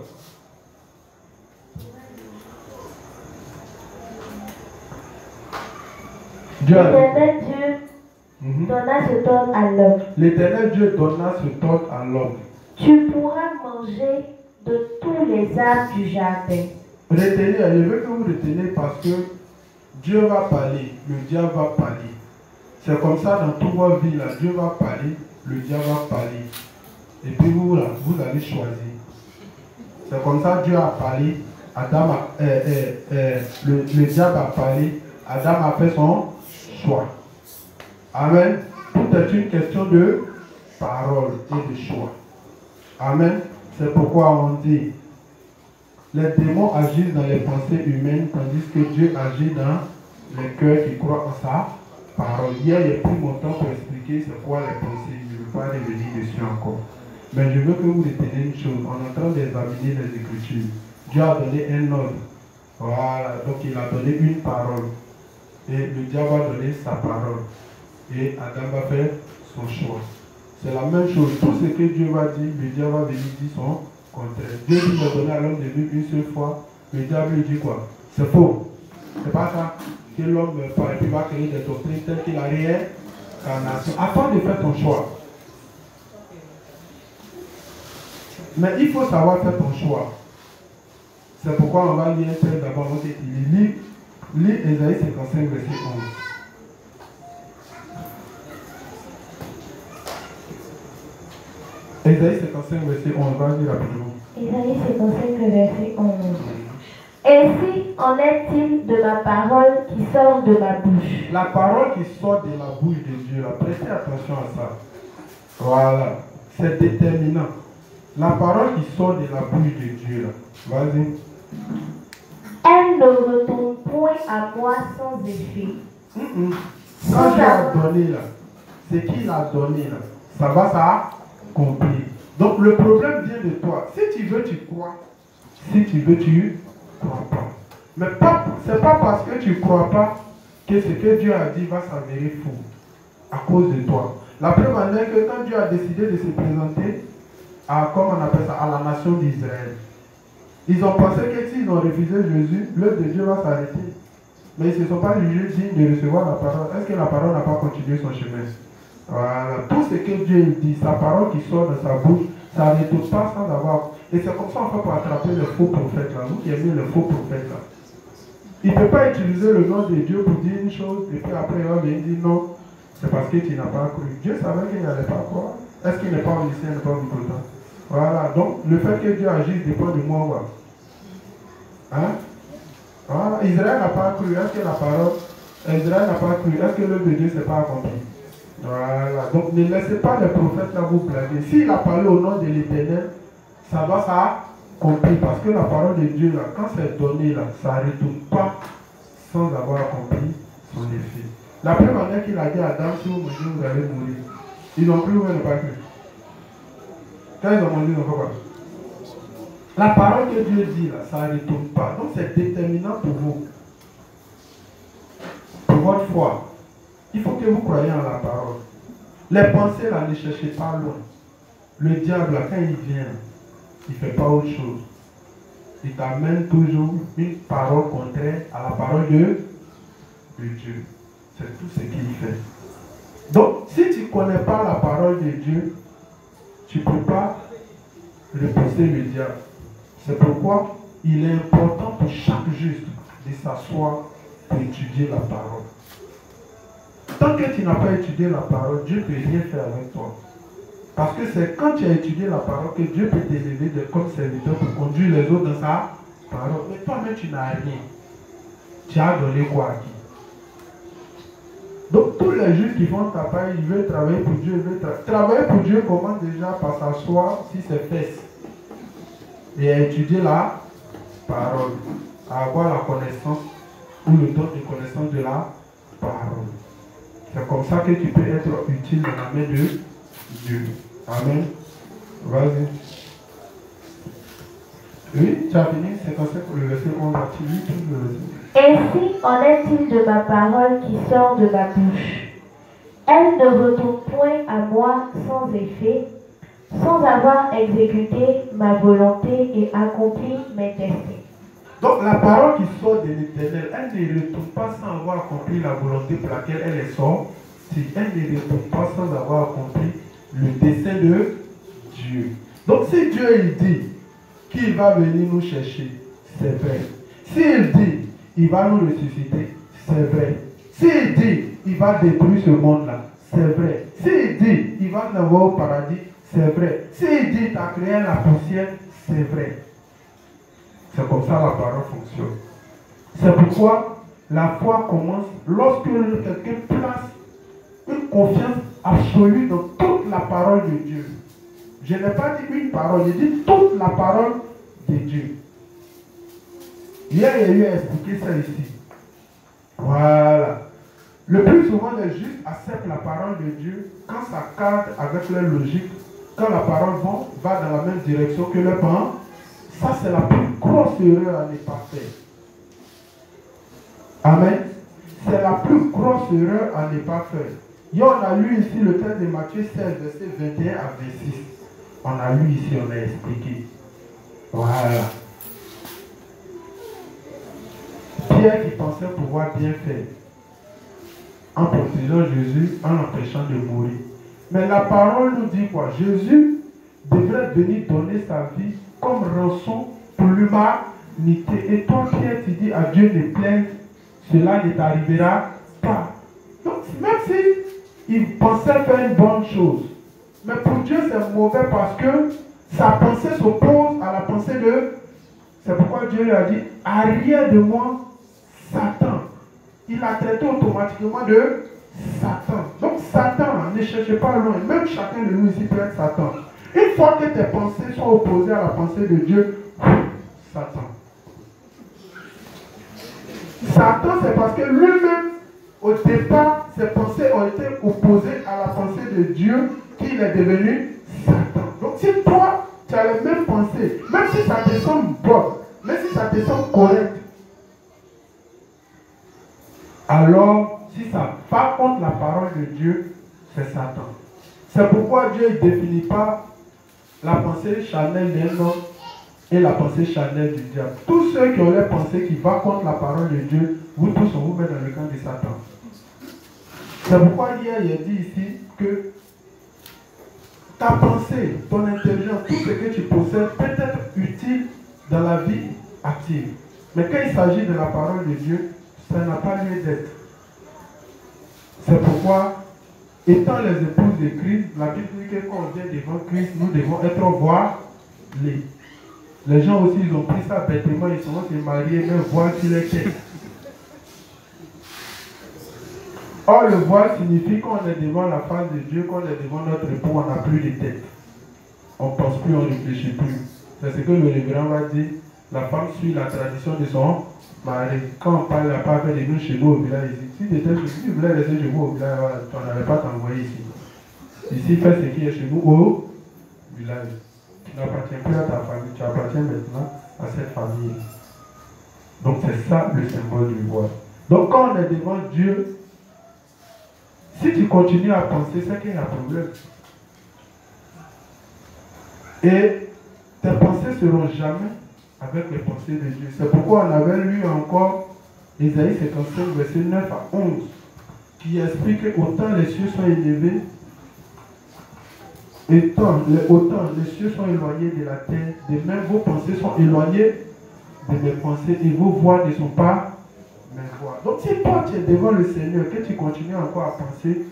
[SPEAKER 2] L'éternel Dieu donna cet ordre à l'homme.
[SPEAKER 1] L'éternel Dieu donna cet ordre à l'homme.
[SPEAKER 2] Tu pourras manger de tous les arbres du jardin.
[SPEAKER 1] Retenez, je veux que vous reteniez parce que Dieu va parler, le diable va parler. C'est comme ça dans toute votre vie, là. Dieu va parler, le diable va parler. Et puis vous, là, vous allez choisir. C'est comme ça Dieu a parlé, Adam le diable a parlé, Adam a fait son choix. Amen. Tout est une question de parole et de choix. Amen. C'est pourquoi on dit, les démons agissent dans les pensées humaines, tandis que Dieu agit dans les cœurs qui croient en sa parole. Hier, il y a pris mon temps pour expliquer c'est quoi les pensées. Je ne veux pas revenir dessus encore. Mais je veux que vous reteniez une chose. On est en train d'examiner les Écritures. Dieu a donné un ordre. Voilà. Donc il a donné une parole. Et le diable a donné sa parole. Et Adam va faire son choix. C'est la même chose. Tout ce que Dieu va dire, le diable va venir dire son contraire. Dieu dit de donner à l'homme de vivre une seule fois. Le diable lui dit quoi? C'est faux. C'est pas ça. Que l'homme par exemple va créer des doctrines telles qu'il a réincarnation. Attends de faire ton choix. Mais il faut savoir faire ton choix. C'est pourquoi on va lire un texte d'abord. Lis Ésaïe 55, verset 11. Ésaïe 55, verset 11. Vas-y rapidement.
[SPEAKER 2] Ésaïe 55, verset 11. Ainsi en est-il de ma parole qui sort de ma bouche.
[SPEAKER 1] La parole qui sort de la bouche de Dieu, là, prestez attention à ça. Voilà. C'est déterminant. La parole qui sort de la bouche de Dieu, là. Vas-y.
[SPEAKER 2] Elle ne retombe point à moi sans effet.
[SPEAKER 1] Quand Dieu a donné là, ce qu'il a donné là, ça va s'accomplir. Donc le problème vient de toi. Si tu veux, tu crois. Si tu veux, tu crois pas. Mais c'est pas parce que tu crois pas que ce que Dieu a dit va s'avérer faux. À cause de toi. La preuve en est que quand Dieu a décidé de se présenter à, comment on appelle ça, à la nation d'Israël, ils ont pensé que s'ils ont refusé Jésus, l'œuvre de Dieu va s'arrêter. Mais ils ne se sont pas jugés dignes de recevoir la parole. Est-ce que la parole n'a pas continué son chemin? Voilà. Tout ce que Dieu dit, sa parole qui sort de sa bouche, ça ne retourne pas sans avoir. Et c'est comme ça on fait pour attraper les faux prophètes là. Vous qui aimez les faux prophètes là. Il ne peut pas utiliser le nom de Dieu pour dire une chose et puis après il va venir dire non, c'est parce que tu n'as pas cru. Dieu savait qu'il n'allait pas croire. Est-ce qu'il n'est pas omniscient, n'est pas omnipotent? Voilà. Donc le fait que Dieu agisse dépend de moi. Voilà. Hein? Voilà. Israël n'a pas cru. Est-ce que la parole, Israël n'a pas cru? Est-ce que l'œuvre de Dieu ne s'est pas accompli? Voilà. Donc ne laissez pas les prophètes là vous blaguer. S'il a parlé au nom de l'Éternel, ça doit s'accomplir. Parce que la parole de Dieu, là, quand c'est donné, là, ça ne retourne pas sans avoir accompli son effet. La première manière qu'il a dit à Adam, si vous mangez, vous allez mourir. Ils n'ont cru ou ils n'ont pas cru. Quand ils ont mangé, ils n'ont pas cru. La parole que Dieu dit, là, ça ne retourne pas. Donc c'est déterminant pour vous. Pour votre foi. Il faut que vous croyiez en la parole. Les pensées, là, ne cherchez pas loin. Le diable, là, quand il vient, il ne fait pas autre chose. Il t'amène toujours une parole contraire à la parole de Dieu. C'est tout ce qu'il fait. Donc, si tu ne connais pas la parole de Dieu, tu ne peux pas repousser le diable. C'est pourquoi il est important pour chaque juste de s'asseoir pour étudier la parole. Tant que tu n'as pas étudié la parole, Dieu ne peut rien faire avec toi. Parce que c'est quand tu as étudié la parole que Dieu peut t'élever comme serviteur pour conduire les autres dans sa parole. Mais toi-même, tu n'as rien. Tu as donné quoi à qui? Donc, tous les juifs qui font ta paille, ils veulent travailler pour Dieu. Travailler pour Dieu commence déjà par s'asseoir sur ses fesses et à étudier la parole, à avoir la connaissance ou le don de connaissance de la parole. C'est comme ça que tu peux être utile dans la main de Dieu. Amen. Vas-y. Oui, tu as fini, c'est comme ça pour le verset 11. Tu lis tout le verset.
[SPEAKER 2] Ainsi en est-il de ma parole qui sort de ma bouche. Elle ne retourne point à moi sans effet, sans avoir exécuté ma volonté et accompli mes desseins.
[SPEAKER 1] Donc la parole qui sort de l'Éternel, elle ne retourne pas sans avoir accompli la volonté pour laquelle elle est sortie. Elle ne retourne pas sans avoir accompli le dessein de Dieu. Donc si Dieu il dit qu'il va venir nous chercher, c'est vrai. S'il dit il va nous ressusciter, c'est vrai. S'il dit il va détruire ce monde-là, c'est vrai. S'il dit il va nous envoyer au paradis, c'est vrai. S'il dit tu as créé la poussière, c'est vrai. C'est comme ça la parole fonctionne. C'est pourquoi la foi commence lorsque quelqu'un place une confiance absolue dans toute la parole de Dieu. Je n'ai pas dit une parole, j'ai dit toute la parole de Dieu. Hier, il y a eu à expliquer ça ici. Voilà. Le plus souvent, les justes acceptent la parole de Dieu quand ça cadre avec leur logique, quand la parole va dans la même direction que leur pensée. Ça, c'est la plus grosse erreur à ne pas faire. Amen. C'est la plus grosse erreur à ne pas faire. Et on a lu ici le texte de Matthieu 16, verset 21 à 26. On a lu ici, on a expliqué. Voilà. Pierre qui pensait pouvoir bien faire en protégeant Jésus, en l'empêchant de mourir. Mais la parole nous dit quoi? Jésus devrait venir donner sa vie comme rançon pour l'humanité. Et toi, Pierre, tu dis à Dieu ne plaise, cela ne t'arrivera pas. Donc, même si il pensait faire une bonne chose, mais pour Dieu c'est mauvais parce que sa pensée s'oppose à la pensée de... C'est pourquoi Dieu lui a dit, arrière de moi, Satan. Il a traité automatiquement de Satan. Donc Satan, ne cherchez pas loin. Même chacun de nous ici peut être Satan. Une fois que tes pensées sont opposées à la pensée de Dieu, Satan. Satan, c'est parce que lui-même, au départ, ses pensées ont été opposées à la pensée de Dieu qu'il est devenu Satan. Donc si toi, tu as les mêmes pensées, même si ça te semble bon, même si ça te semble correct, alors si ça va contre la parole de Dieu, c'est Satan. C'est pourquoi Dieu ne définit pas la pensée charnelle d'un homme et la pensée charnelle du diable. Tous ceux qui ont les pensées qui vont contre la parole de Dieu, vous tous on vous met dans le camp de Satan. C'est pourquoi hier il a dit ici que ta pensée, ton intelligence, tout ce que tu possèdes peut être utile dans la vie active. Mais quand il s'agit de la parole de Dieu, ça n'a pas lieu d'être. C'est pourquoi, étant les épouses de Christ, la Bible dit que quand on vient devant Christ, nous devons être voilés. Les gens aussi, ils ont pris ça bêtement, ils sont se marier, mais voile sur les têtes. Or, le voile signifie qu'on est devant la face de Dieu, qu'on est devant notre époux, on n'a plus de tête. On ne pense plus, on ne réfléchit plus. C'est ce que le révérend va dire. La femme suit la tradition de son mari. Quand on parle la part de nous chez vous au village, ici, si tu étais chez vous, tu voulais rester chez vous au village, on n'allait pas t'envoyer ici. Ici, fais ce qui est chez vous au village. Tu n'appartiens plus à ta famille, tu appartiens maintenant à cette famille. Donc c'est ça le symbole du voile. Donc quand on est devant Dieu, si tu continues à penser, c'est qu'il y a un problème. Et tes pensées ne seront jamais avec les pensées de Dieu. C'est pourquoi on avait lu encore Isaïe 55, verset 9 à 11, qui explique que autant les cieux sont élevés, autant les cieux sont éloignés de la terre, de même vos pensées sont éloignées de mes pensées et vos voix ne sont pas mes voix. Donc si toi tu es devant le Seigneur, que tu continues encore à penser,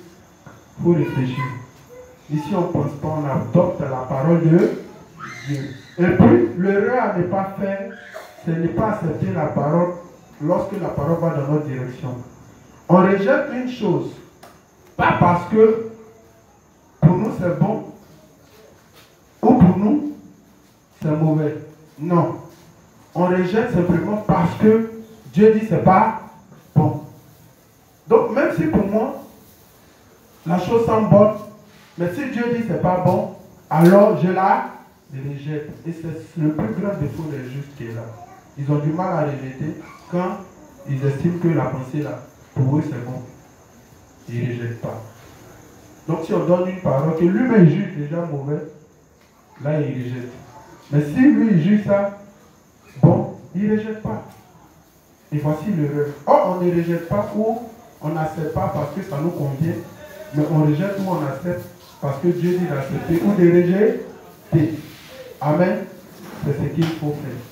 [SPEAKER 1] il faut réfléchir. Ici on ne pense pas, on adopte la parole de Dieu. Et puis l'erreur à ne pas faire, ce n'est pas accepter la parole lorsque la parole va dans notre direction. On rejette une chose, pas parce que pour nous c'est bon, ou pour nous c'est mauvais. Non. On rejette simplement parce que Dieu dit c'est pas bon. Donc même si pour moi la chose semble bonne, mais si Dieu dit c'est pas bon, alors je la rejette. Et c'est le plus grand défaut des justes qui est là. Ils ont du mal à rejeter quand ils estiment que la pensée là, pour eux c'est bon. Ils ne rejettent pas. Donc si on donne une parole que lui-même juge déjà mauvais, là il rejette. Mais si lui il juge ça bon, il ne rejette pas. Et voici l'erreur. Or, on ne rejette pas ou on n'accepte pas parce que ça nous convient, mais on rejette ou on accepte parce que Dieu dit d'accepter ou de rejeter. Amen. C'est ce qu'il faut faire.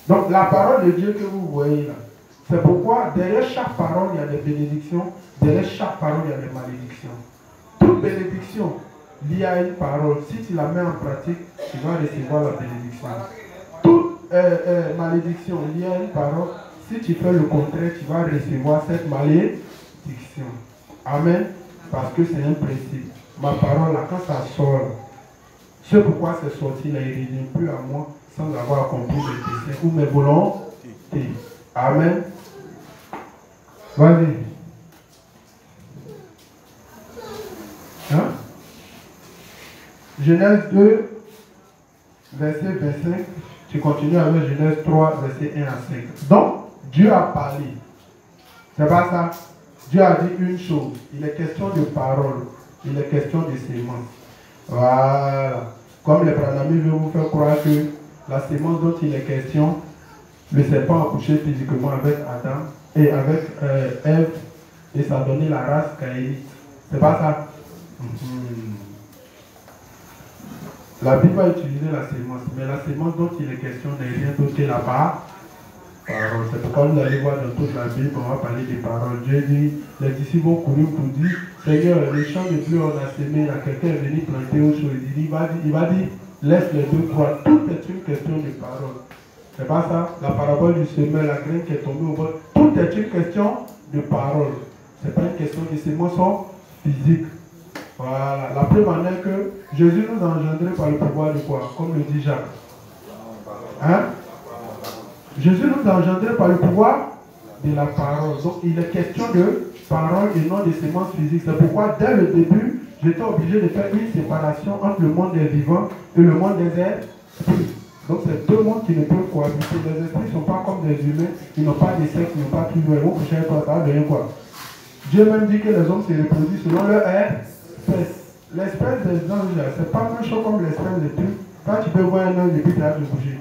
[SPEAKER 1] Donc, la parole de Dieu que vous voyez là, c'est pourquoi derrière chaque parole, il y a des bénédictions, derrière chaque parole, il y a des malédictions. Toute bénédiction liée à une parole, si tu la mets en pratique, tu vas recevoir la bénédiction. Toute malédiction liée à une parole, si tu fais le contraire, tu vas recevoir cette malédiction. Amen. Parce que c'est un principe. Ma parole, là, quand ça sort, c'est pourquoi c'est sorti, là, il ne revient plus à moi sans avoir accompli mes desseins ou mes volontés. Amen. Vas-y. Hein? Genèse 2, verset 25. Tu continues avec Genèse 3, verset 1 à 5. Donc, Dieu a parlé. C'est pas ça. Dieu a dit une chose. Il est question de parole. Il est question de sémence. Voilà. Comme les Pranami veulent vous faire croire que la sémence dont il est question, le serpent a couché physiquement avec Adam et avec Ève et ça a donné la race caïnite. C'est pas ça. La Bible va utiliser la sémence, mais la sémence dont il est question n'est rien d'autre que la parole. C'est pourquoi vous allez voir dans toute la Bible, on va parler des paroles. Dieu dit, les disciples vont courir pour dire, Seigneur, les champs de blé on a semé, là, quelqu'un est venu planter autre chose. Il va dire, laisse les deux croire. Tout est une question de parole. C'est pas ça? La parabole du semeur, la graine qui est tombée au bord, tout est une question de parole. C'est pas une question de sémence physique. Voilà. La preuve en est que Jésus nous a engendrés par le pouvoir de quoi? Comme le dit Jacques. Hein? Jésus nous a engendrés par le pouvoir de la parole. Donc il est question de parole et non de sémence physique. C'est pourquoi dès le début, j'étais obligé de faire une séparation entre le monde des vivants et le monde des esprits. Donc c'est deux mondes qui ne peuvent cohabiter. Les esprits ne sont pas comme des humains, ils n'ont pas de sexe, ils n'ont pas de tout. Vous couchez toi, ça va donner quoi? Dieu même dit que les hommes se reproduisent selon leur espèce. L'espèce des anges, c'est pas même chose comme l'espèce de tout. Quand tu peux voir un ange et puis tu as de bouger.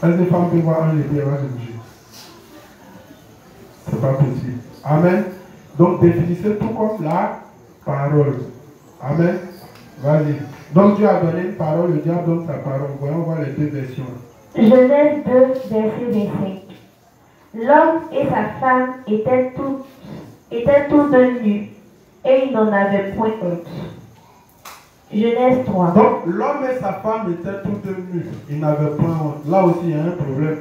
[SPEAKER 1] Est-ce que les femmes peuvent voir un ange et puis elles vont se bouger? C'est pas possible. Amen. Donc définissez tout comme la parole. Amen. Vas-y. Donc Dieu a donné une parole, le diable donne sa parole. Voyons voir les deux versions.
[SPEAKER 2] Genèse 2, verset 25. L'homme et sa femme étaient tous deux nus, et ils n'en avaient point honte. Genèse 3.
[SPEAKER 1] Donc l'homme et sa femme étaient tous deux nus, ils n'avaient point honte. Là aussi il y a un problème.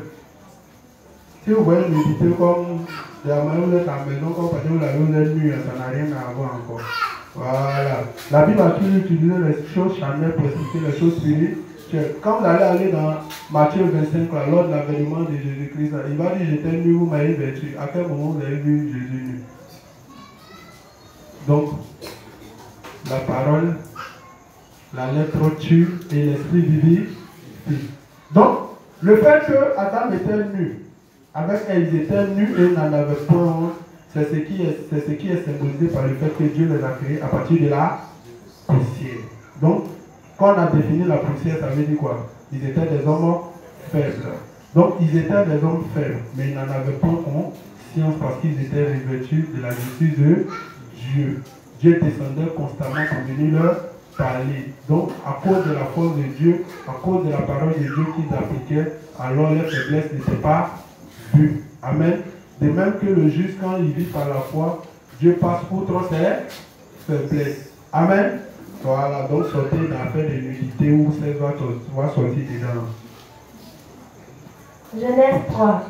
[SPEAKER 1] Si vous voyez méditer comme la maison de la maison, comme parce que vous l'avez nue, ça n'a rien à voir encore. Voilà. La Bible a toujours utilisé les choses charnelles pour expliquer les choses spirituelles. Quand vous allez aller dans Matthieu 25, là, lors de l'avènement de Jésus-Christ, il va dire j'étais nu, vous m'avez vêtu. À quel moment vous avez vu Jésus nu? Donc, la parole, la lettre tue et l'esprit vivifie. Donc, le fait que Adam était nu, avec elle, ils étaient nus et n'en avaient point honte, c'est ce qui est symbolisé par le fait que Dieu les a créés à partir de la poussière. Donc, quand on a défini la poussière, ça veut dire quoi? Ils étaient des hommes faibles. Donc, ils étaient des hommes faibles, mais ils n'en avaient pas conscience parce qu'ils étaient revêtus de la justice de Dieu. Dieu descendait constamment pour venir leur parler. Donc, à cause de la force de Dieu, à cause de la parole de Dieu qu'ils appliquaient, alors les faiblesses n'étaient pas vues. Amen. De même que le juste, quand il vit par la foi, Dieu passe outre ses faiblesses. Amen. Voilà, donc sortez dans l'affaire de nudité où ça va sortir dedans.
[SPEAKER 2] Genèse 3.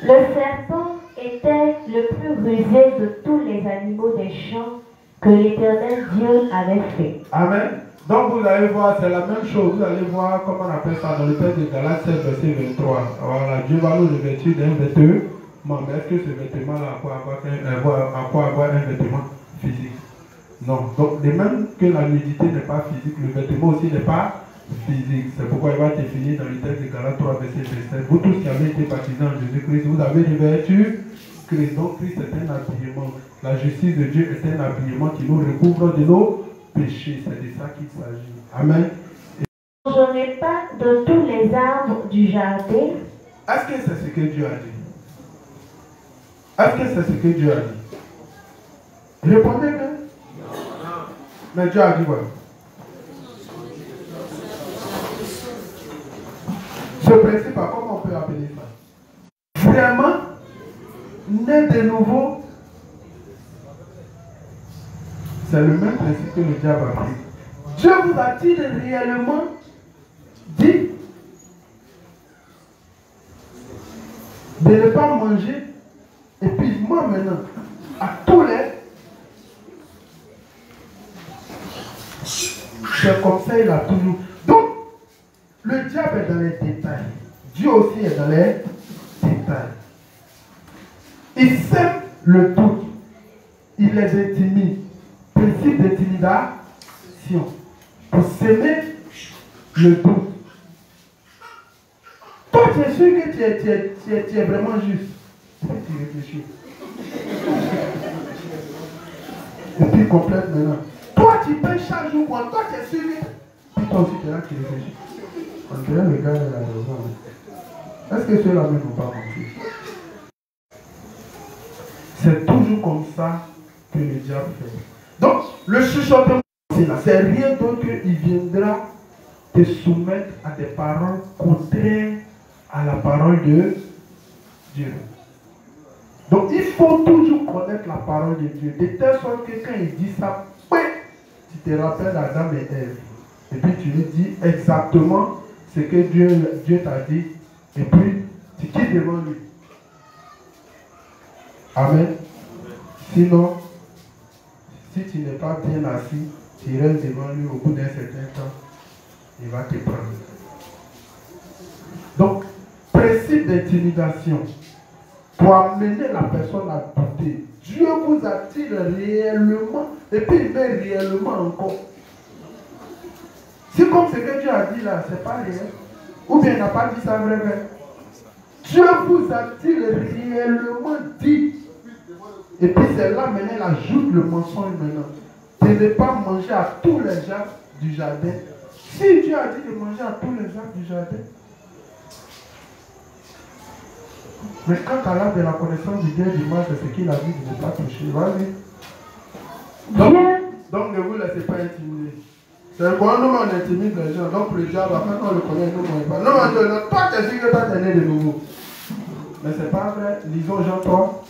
[SPEAKER 2] Le serpent était le plus rusé de tous les animaux des champs que l'Éternel Dieu avait fait.
[SPEAKER 1] Amen. Donc vous allez voir, c'est la même chose. Vous allez voir comment on appelle ça dans le texte de Galates 7, verset 23. Voilà, Dieu va nous revêtir d'un vêtement. Mais est-ce que ce vêtement-là a quoi avoir un vêtement physique? Non. Donc, de même que la nudité n'est pas physique, le vêtement aussi n'est pas physique. C'est pourquoi il va définir dans le texte de Galates 3, verset 27. Vous tous qui avez été baptisés en Jésus-Christ, vous avez revêtu Christ. Donc, Christ est un habillement. La justice de Dieu est un habillement qui nous recouvre de nos péchés. C'est de ça qu'il s'agit. Amen.
[SPEAKER 2] Ne mangez pas de tous les arbres du jardin.
[SPEAKER 1] Est-ce que c'est ce que Dieu a dit? Est-ce que c'est ce que Dieu a dit? Répondez bien. Mais Dieu a dit quoi? Ce principe, comment on peut appeler ça? Vraiment, né de nouveau, c'est le même principe que le diable a pris. Dieu vous a-t-il réellement dit de ne pas manger? Et puis moi maintenant, à tous les... C'est comme ça, il a toujours... Donc, le diable est dans les détails. Dieu aussi est dans les détails. Il sème le doute. Il les intimide. Principe d'intimidation. Pour s'aimer le doute. Toi, tu es sûr que tu es vraiment juste. Tu réfléchis. Et puis complète maintenant. Toi, tu payes chaque jour pour toi, tu es sûr que... Puis toi aussi, tu es là qui réfléchis. On dirait le gars de la raison. Est-ce que ceux-là ne vont pas mentir? C'est toujours comme ça que le diable fait. Donc, le chuchotement, c'est rien d'autre qu'il viendra te soumettre à des paroles contraires à la parole de Dieu. Donc, il faut toujours connaître la parole de Dieu. De telle sorte que quand il dit ça, tu te rappelles Adam et Ève. Et puis tu lui dis exactement ce que Dieu t'a dit. Et puis, tu quittes devant lui. Amen. Sinon, si tu n'es pas bien assis, tu restes devant lui au bout d'un certain temps, il va te prendre. Donc, principe d'intimidation. Pour amener la personne à douter. Dieu vous attire réellement et puis il met réellement encore. C'est comme ce que Dieu a dit là, c'est pas réel. Ou bien il n'a pas dit ça vrai. Dieu vous attire réellement dit. Et puis c'est là maintenant, il ajoute le mensonge maintenant. De ne pas manger à tous les arbres du jardin. Si Dieu a dit de manger à tous les arbres du jardin, mais quand à l'âme de la connaissance du bien et du mal, c'est ce qu'il a dit de ne pas toucher. Vas-y. Donc ne vous laissez pas intimider. C'est quand nous on intimide les gens. Donc le diable, quand on le connaît, nous on ne pas. Non, toi tu es sûr que toi tu es né de nouveau. Mais c'est pas vrai. Lisons Jean 3.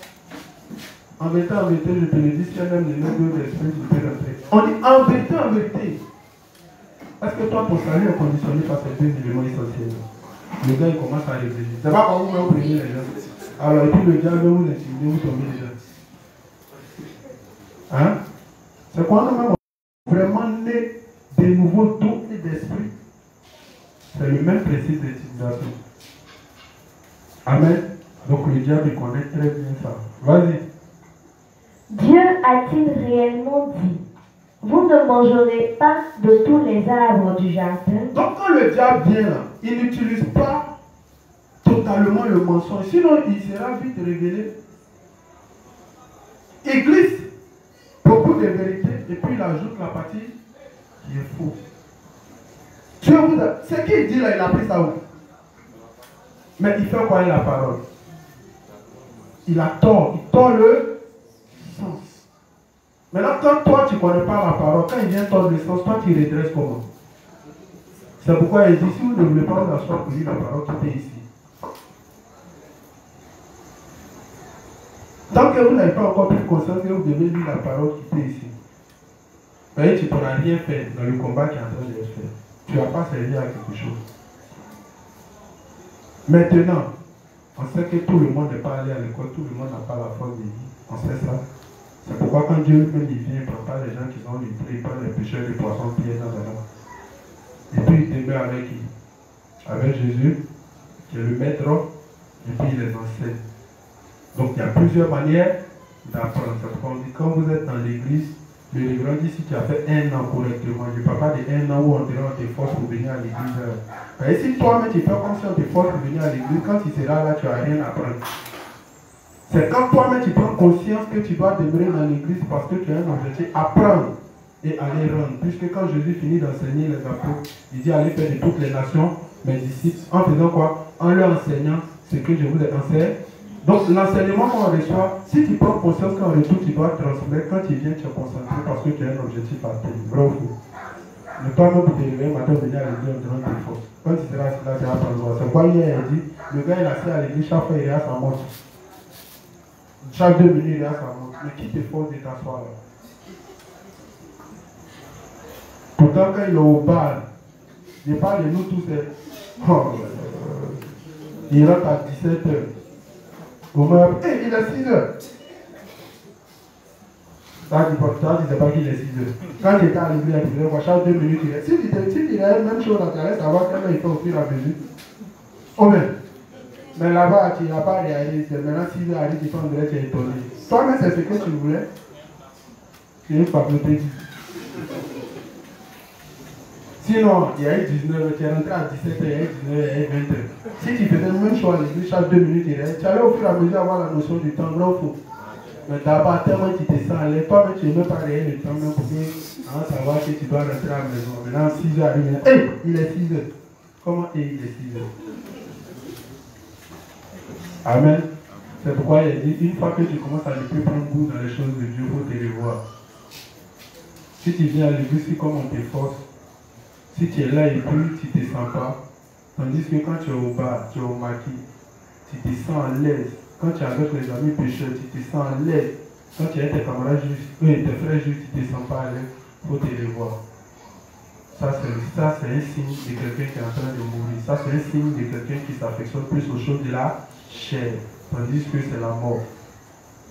[SPEAKER 1] En vérité, je te le dis, si un homme ne naît de l'esprit, tu peux rentrer. On dit en vérité. Est-ce que toi ton salut est conditionné par ces deux éléments essentiels? Le gars il commence à réfléchir. C'est pas comme vous prenez les gens. Alors, et puis le diable vous intimider, vous tombez dedans. Hein? C'est quand nous-mêmes vraiment nés de nouveaux d'eau et d'esprit. C'est le même principe d'utilisation. Amen. Donc le diable connaît très bien ça. Vas-y.
[SPEAKER 2] Dieu a-t-il réellement dit, vous ne mangerez pas de tous les arbres du jardin?
[SPEAKER 1] Donc quand le diable vient là, il n'utilise pas totalement le mensonge. Sinon il sera vite révélé. Il glisse beaucoup de vérités et puis il ajoute la partie qui est fausse. Dieu vous a... Ce qu'il dit là, il a pris ça où? Mais il fait quoi avec la parole? Il a tort. Il tord le sens. Maintenant, quand toi tu ne connais pas la parole, quand il vient tordre le sens, toi tu redresses comment? C'est pourquoi il dit, si vous ne voulez pas vous asseoir pour lire la parole, tout est ici. Tant que vous n'avez pas encore pris conscience que vous devez lire la parole qui est ici, voyez, tu ne pourras rien faire dans le combat qui est en train de se faire. Tu ne vas pas servir à quelque chose. Maintenant, on sait que tout le monde n'est pas allé à l'école, tout le monde n'a pas la force de vie. On sait ça. C'est pourquoi quand Dieu même il vient, il ne prend pas les gens qui sont livrés, il prend les pêcheurs, les poissons, pieds dans la main. Et puis il demeure avec qui? Avec Jésus, qui est le maître, et puis il les enseigne. Donc il y a plusieurs manières d'apprendre. C'est pourquoi on dit, quand vous êtes dans l'église, le révérend dit, si tu as fait 1 an correctement, je ne parle pas de 1 an où on te force pour venir à l'église. Et si toi-même tu fais comme si on te force pour venir à l'église, quand tu seras là, tu n'as rien à apprendre. C'est quand toi-même tu prends conscience que tu dois demeurer dans l'église parce que tu as un objectif, apprendre et aller rendre. Puisque quand Jésus finit d'enseigner les apôtres, il dit allez faire de toutes les nations mes disciples. En faisant quoi? En leur enseignant ce que je vous ai enseigné. Donc l'enseignement qu'on reçoit, si tu prends conscience qu'en retour tu dois transmettre, quand tu viens tu es concentré parce que tu as un objectif à atteindre. Vrai ou faux? Ne pas même te réveiller matin venir à l'église en donnant tes forces. Quand tu seras là, tu vas prendre. C'est quoi hier il dit, le gars il a assis à l'église, chaque fois il est à sa montre. Chaque 2 minutes il est à sa montre. Mais qui te force de t'asseoir là? Pourtant quand il est au bar, il parle de nous tous. Il rentre à 17h. Hey, il est 6 heures. Tu ne sais pas qu'il est 6 heures. Quand tu étais à l'église, tu disais, chaque 2 minutes, il est. Si tu as la même chose, tu allais savoir comment il fait au fur et à mesure. Oh, mais là-bas, tu n'as pas réalisé. Maintenant, 6 heures arrive, tu peux en tu es étonné. Toi-même, c'est ce que tu voulais. Tu n'es pas bloqué. Sinon, il y a eu 19h, tu es rentré à 17h, il y a eu 19h, il y a eu 20h. Si tu faisais le même choix à l'église, chaque 2 minutes, tu allais au fur et à mesure avoir la notion du temps, vrai ou faux? Mais d'abord, tellement tu te sens à l'aise, toi-même tu ne veux pas réel le temps, même pour savoir que tu dois rentrer à la maison. Maintenant, 6h arrive, hey, il est 6h. Comment il est 6h? Amen. C'est pourquoi il dit, une fois que tu commences à ne plus prendre goût dans les choses de Dieu, il faut te revoir. Si tu viens à l'église, c'est comme on te force. Si tu es là et puis tu ne te sens pas, tandis que quand tu es au bar, tu es au maquis, tu te sens à l'aise. Quand tu es avec les amis pécheurs, tu te sens à l'aise. Quand tu es avec tes camarades justes, tes frères justes, tu ne te sens pas à l'aise, il faut te revoir. Ça, c'est un signe de quelqu'un qui est en train de mourir. Ça, c'est un signe de quelqu'un qui s'affectionne plus aux choses de la chair, tandis que c'est la mort.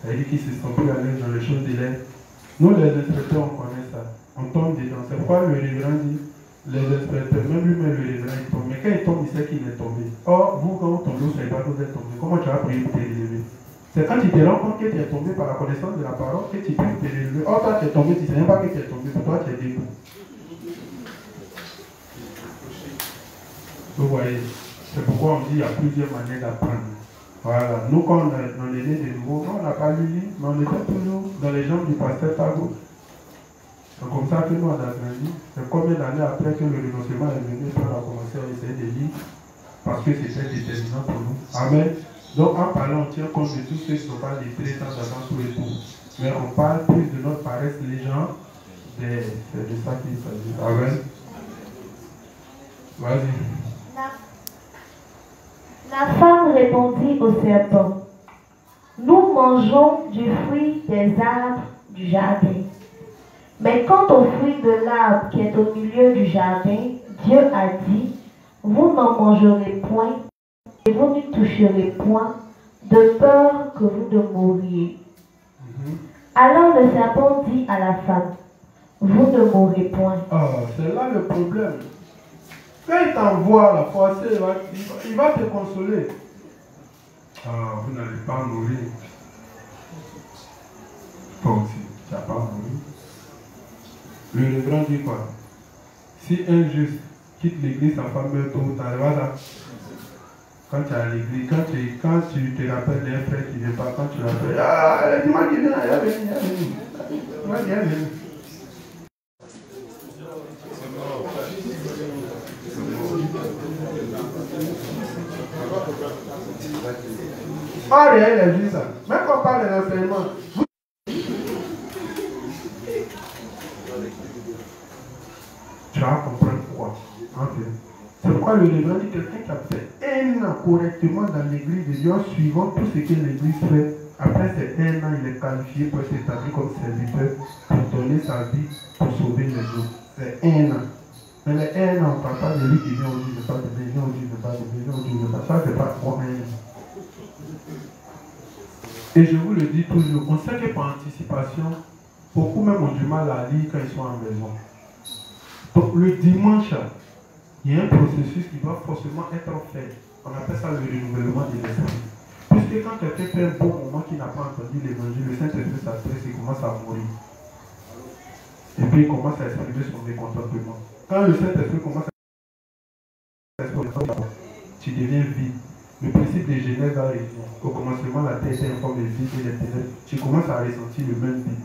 [SPEAKER 1] C'est-à-dire qu'il ne se sent plus à l'aise dans les choses de l'air. Nous, les inspecteurs, on connaît ça. On tombe dedans. C'est pourquoi le révérend dit, les inspecteurs, même lui-même le révérend, il tombe. Mais quand il tombe, il sait qu'il est tombé. Or, vous, quand vous tombez, vous ne savez pas que vous êtes tombé. Comment tu vas prier pour te relever? C'est quand tu te rends compte que tu es tombé par la connaissance de la parole que tu peux te relever. Or, toi, tu es tombé, tu ne sais même pas que tu es tombé. Pour toi, tu es debout. Vous voyez, c'est pourquoi on dit qu'il y a plusieurs manières d'apprendre. Voilà, nous quand on est né de nouveau, on n'a pas lu, mais on était toujours dans les jambes du pasteur Tago. C'est comme ça que nous on a grandi. C'est combien d'années après que le renoncement est venu, on a commencé à essayer de lire, parce que c'était déterminant pour nous. Amen. Donc en parlant, on tient compte de tous ceux qui ne sont pas lettrés sans attendre sous les coups. Mais on parle plus de notre paresse légende, c'est de ça qu'il s'agit. Amen. Vas-y.
[SPEAKER 2] La femme répondit au serpent, nous mangeons du fruit des arbres du jardin. Mais quant au fruit de l'arbre qui est au milieu du jardin, Dieu a dit, vous n'en mangerez point et vous n'y toucherez point, de peur que vous ne mouriez. Alors le serpent dit à la femme, vous ne mourrez point.
[SPEAKER 1] Ah, c'est là le problème. Quand il t'envoie la force, il va te consoler. Ah, vous n'allez pas mourir. Toi aussi, tu n'as pas mouru. Le révérend dit quoi? Si un juste quitte l'église, sa femme meurt tôt ou tard, voilà. Quand tu es à l'église, quand tu te rappelles d'un frère qui ne vient pas, quand tu l'appelles, ah, dis-moi qu'il vient, il va venir, il va venir. Ah, rien, il a vu ça. Même quand on parle de l'enseignement, tu vas comprendre pourquoi. Okay. C'est pourquoi le révérend dit quelqu'un qui a fait un an correctement dans l'église de Dieu, suivant tout ce que l'église fait. Après ces un an, il est qualifié pour être établi comme serviteur, pour donner sa vie, pour sauver les autres. C'est un an. Mais les un an, on ne parle pas de lui qui vient au Dieu, ne pas de lui, vient au Dieu, ne pas de lui, vient au Dieu, ne pas. Ça, c'est pas pour un an. Et je vous le dis toujours, on sait que par anticipation, beaucoup même ont du mal à lire quand ils sont en maison. Donc le dimanche, il y a un processus qui doit forcément être fait. On appelle ça le renouvellement de l'esprit. Puisque quand quelqu'un fait un bon moment qu'il n'a pas entendu l'évangile, le Saint-Esprit s'adresse et commence à mourir. Et puis il commence à exprimer son mécontentement. Quand le Saint-Esprit commence à exprimer, tu deviens vide. Le principe de Genèse a été, au commencement, la terre était en forme de vide et les ténèbres. Tu commences à ressentir le même vide.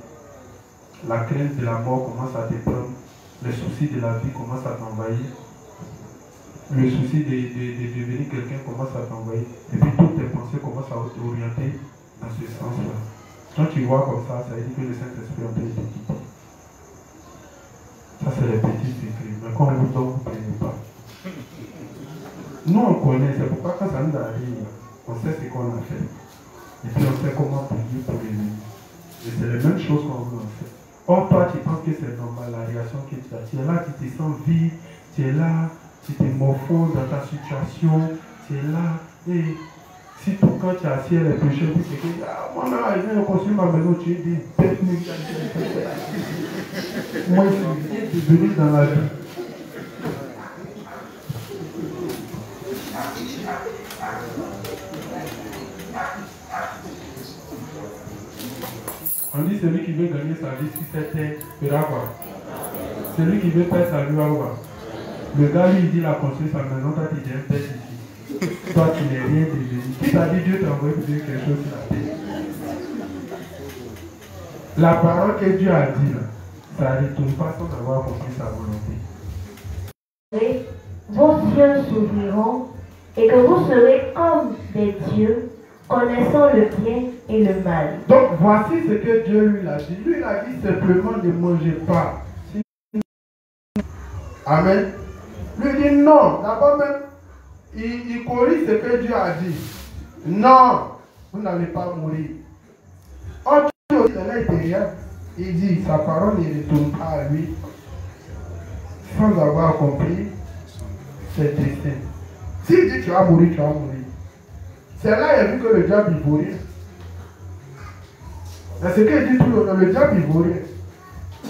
[SPEAKER 1] La crainte de la mort commence à te prendre. Les soucis de la vie commencent à t'envahir. Le souci de devenir quelqu'un commence à t'envahir. Et puis toutes tes pensées commencent à t'orienter dans ce sens-là. Quand tu vois comme ça veut dire que le Saint-Esprit a été quitté. Ça, c'est les petits secrets. Mais quand on vous donne, vous ne prenez pas. Nous, on connaît. C'est pourquoi quand ça nous arrive, on sait ce qu'on a fait. Et puis on sait comment prier pour les ennemis. Et c'est les mêmes choses qu'on vous en fait. Or, toi, tu penses que c'est normal, la réaction que tu as. Tu es là, tu te sens vide, tu es là, tu te morfonds dans ta situation, tu es là, et si tout quand tu es assis, les pécheurs, tu te dis, ah, moi, là, il vient de construire ma maison, tu es des bêtes, moi, je suis devenu dans la vie. On dit celui qui veut gagner sa vie sur cette terre fera quoi? Celui qui veut perdre sa vie va voir. Le gars lui il dit il a construit sa maison, toi tu es un père ici. Toi tu n'es rien devenu. Qui t'a dit Dieu t'a envoyé pour dire quelque chose sur la terre? La parole que Dieu a dit là, ça ne retourne pas sans avoir compris sa volonté.
[SPEAKER 2] Vos yeux s'ouvriront et que vous serez comme des dieux, connaissant le bien et le mal.
[SPEAKER 1] Donc voici ce que Dieu lui a dit. Lui il a dit simplement ne mangez pas. Amen. Lui dit non. D'abord même, il corrige ce que Dieu a dit. Non, vous n'allez pas mourir. Oh Dieu, il est derrière. Il dit sa parole ne retourne pas à lui sans avoir compris ses desseins. S'il dit tu vas mourir, tu vas mourir. C'est là qu'il a vu que le diable il vaut rien. C'est ce qu'il dit tout le temps, le diable il vaut rien.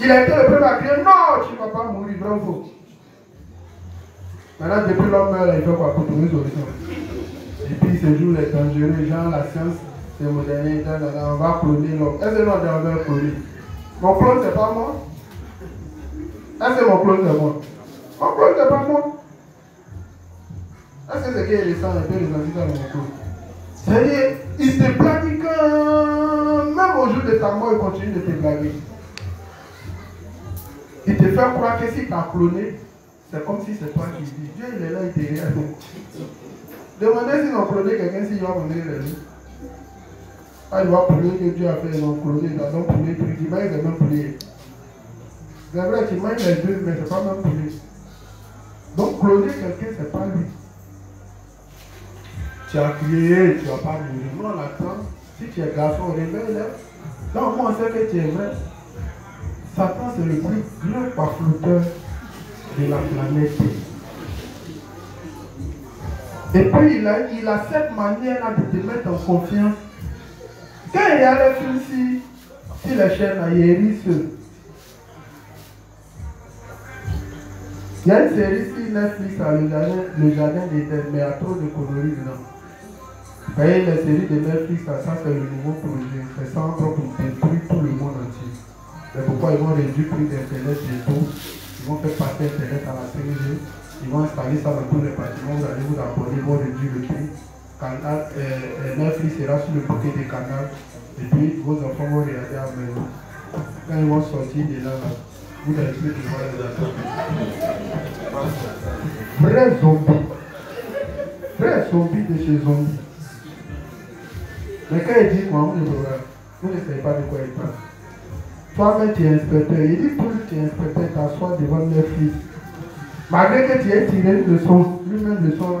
[SPEAKER 1] Il a été le premier à crier, non, tu ne vas pas mourir, bravo. Maintenant, depuis l'homme meurt, il fait quoi pour trouver une solution. Et puis ce jour, les dangereux, genre la science, c'est moderne, on va cloner l'homme. Est-ce que l'on va cloner? Mon clone, c'est pas moi. Est-ce que mon clone, c'est moi? Mon clone, c'est pas moi. Est-ce que c'est qu'il descend un peu les antiques dans mon clone? C'est-à-dire, il se blague même au jour de ta mort, il continue de te blaguer. Il te fait croire que si tu as cloné, c'est comme si c'est toi qui dis. Dieu, il est là, il te regarde. Demandez s'ils ont cloné quelqu'un, s'il va venir les lui. Ah, il va prier que Dieu a fait, ils ont cloné, ils ont prié, il va même prier. C'est vrai, tu manges les deux, mais c'est pas même prier. Donc, cloner quelqu'un, c'est pas lui. Tu as crié, tu vas pas mourir. Nous, on attend. Si tu es garçon, réveille-le. Donc, moi, on sait que tu es vrai. Satan, c'est le plus grand paflouteur de la planète. Et puis, il a cette manière-là de te mettre en confiance. Quand il y a les films, si les chaînes, il hérissent. Il y a une série sur Netflix, le jardin d'Éden, mais il y a trop de conneries dedans. Vous voyez, les séries de Netflix, ça c'est le nouveau projet. C'est ça encore pour détruire tout le monde entier. C'est pourquoi ils vont réduire le prix d'Internet bientôt. Ils vont faire passer Internet à la 5G. Ils vont installer ça dans tous les bâtiments. Vous allez vous abonner, ils vont réduire le prix. Netflix sera sur le bouquet des canaux. Et puis vos enfants vont regarder à la maison. Quand ils vont sortir de là, vous allez plus devoir les attendre. Vrai zombie. Vrai zombie de chez zombie. Mais quand il dit quoi, vous ne savez pas de quoi il parle. Toi-même, tu es inspecteur. Il dit pour que tu es inspecteur, t'assois devant Netflix. Malgré que tu aies tiré le son, lui-même le son.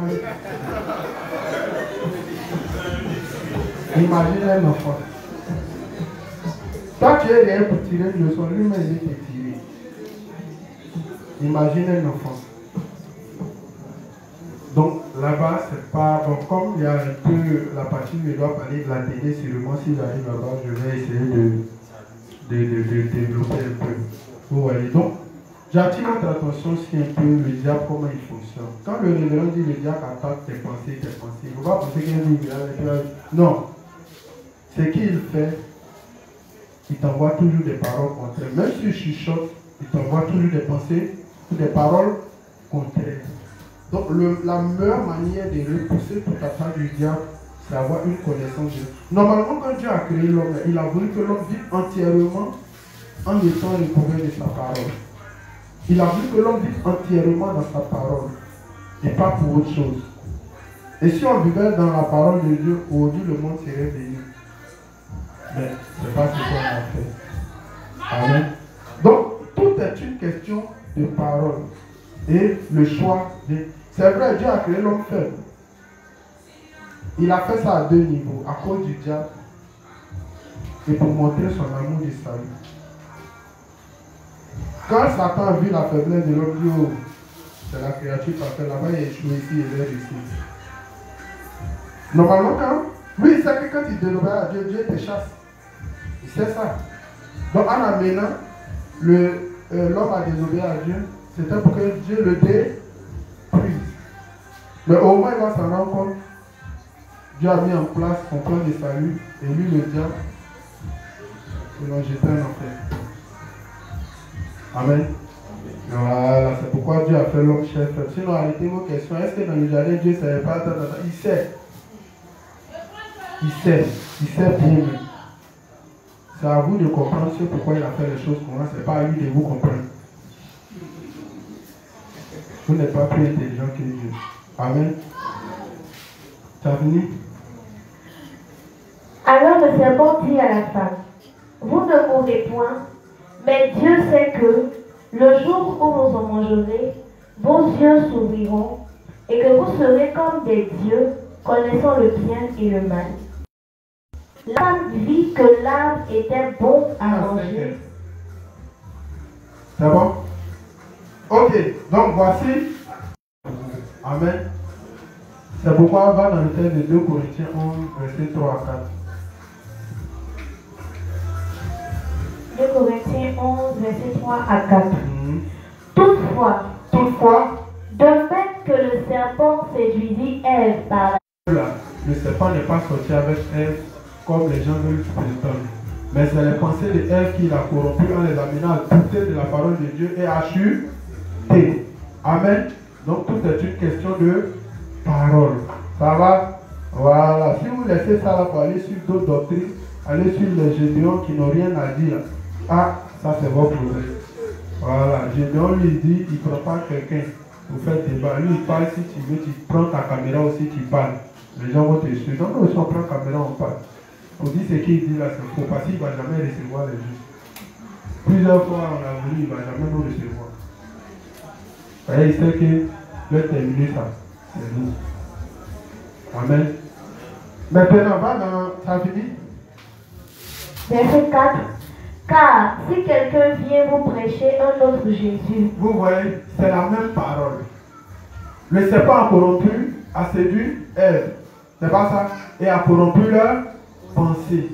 [SPEAKER 1] Imagine un enfant. Toi, tu es rien pour tirer le son, lui-même il est tiré. Imagine un enfant. Donc là-bas, c'est pas bon. Comme il y a un peu la partie où je dois parler de la télé, sûrement si j'arrive là-bas, je vais essayer de développer un peu. Vous voyez, donc j'attire votre attention sur un peu le diable, comment il fonctionne. Quand le révérend dit le diable attaque tes pensées, il ne faut pas penser qu'il dit non. Ce qu'il fait, il t'envoie toujours des paroles contraires. Même si tu chuchotes, il t'envoie toujours des pensées ou des paroles contraires. Donc la meilleure manière de repousser toute attaque du diable, c'est d'avoir une connaissance de Dieu. Normalement, quand Dieu a créé l'homme, il a voulu que l'homme vive entièrement en étant recouvert de sa parole. Il a voulu que l'homme vive entièrement dans sa parole et pas pour autre chose. Et si on vivait dans la parole de Dieu, aujourd'hui le monde serait béni. Mais ce n'est pas ce qu'on a fait. Amen. Donc, tout est une question de parole. Et le choix de... C'est vrai, Dieu a créé l'homme faible. Il a fait ça à deux niveaux, à cause du diable et pour montrer son amour du salut. Quand Satan a vu la faiblesse de l'homme, dit, oh, c'est la créature parfaite, là-bas il a échoué ici, il est réussi. Normalement, quand... Oui, il sait que quand il désobéit à Dieu, Dieu te chasse. Il sait ça. Donc en amenant, l'homme a désobéi à Dieu, c'était pour que Dieu le déprise. Mais au moins il va s'en rendre compte. Dieu a mis en place son plan de salut et lui le diable, il l'a jeté en enfer. Amen. Voilà, c'est pourquoi Dieu a fait l'homme chef. Sinon, arrêtez vos questions. Est-ce que dans le jardin, Dieu ne savait pas? Il sait. Il sait bien. C'est à vous de comprendre pourquoi il a fait les choses comme ça. Ce n'est pas à lui de vous comprendre. Vous n'êtes pas plus intelligent que Dieu. Amen. Tu as fini?
[SPEAKER 2] Alors le serpent dit à la femme, vous ne mourrez point, mais Dieu sait que le jour où vous en mangerez, vos yeux s'ouvriront et que vous serez comme des dieux, connaissant le bien et le mal. La femme vit que l'arbre était bon à manger.
[SPEAKER 1] C'est bon? Ok, donc voici. Amen. C'est pourquoi on va dans le texte de 2 Corinthiens 11, verset 3 à 4.
[SPEAKER 2] 2 Corinthiens 11, verset 3 à 4. Toutefois, de même que le serpent séduisit Ève par la...
[SPEAKER 1] Le serpent n'est pas sorti avec Ève comme les gens veulent prétendre. Mais c'est les pensées de Ève qui l'a corrompu en les amenant à douter de la parole de Dieu et à chuter. Amen. Donc tout est une question de parole. Ça va? Voilà. Si vous laissez ça là pour aller sur d'autres doctrines, aller sur les Gédéons qui n'ont rien à dire. Ah, ça c'est votre problème. Voilà. Gédéon lui dit, il ne prend pas quelqu'un pour faire débat. Lui il parle, si tu veux, tu prends ta caméra aussi, tu parles. Les gens vont te suivre. Donc nous, si on prend la caméra, on parle. On dit ce qu'il dit là, c'est faux. Parce qu'il ne va jamais recevoir les justes. Plusieurs fois on a voulu, il ne va jamais nous recevoir. Et il sait que le terminer ça, c'est nous. Amen. Maintenant, va dans... Ça finit?
[SPEAKER 2] Verset 4. Car si quelqu'un vient vous prêcher un autre Jésus.
[SPEAKER 1] Vous voyez, c'est la même parole. Le serpent a corrompu, a séduit Ève. C'est pas ça? Et a corrompu leur pensée.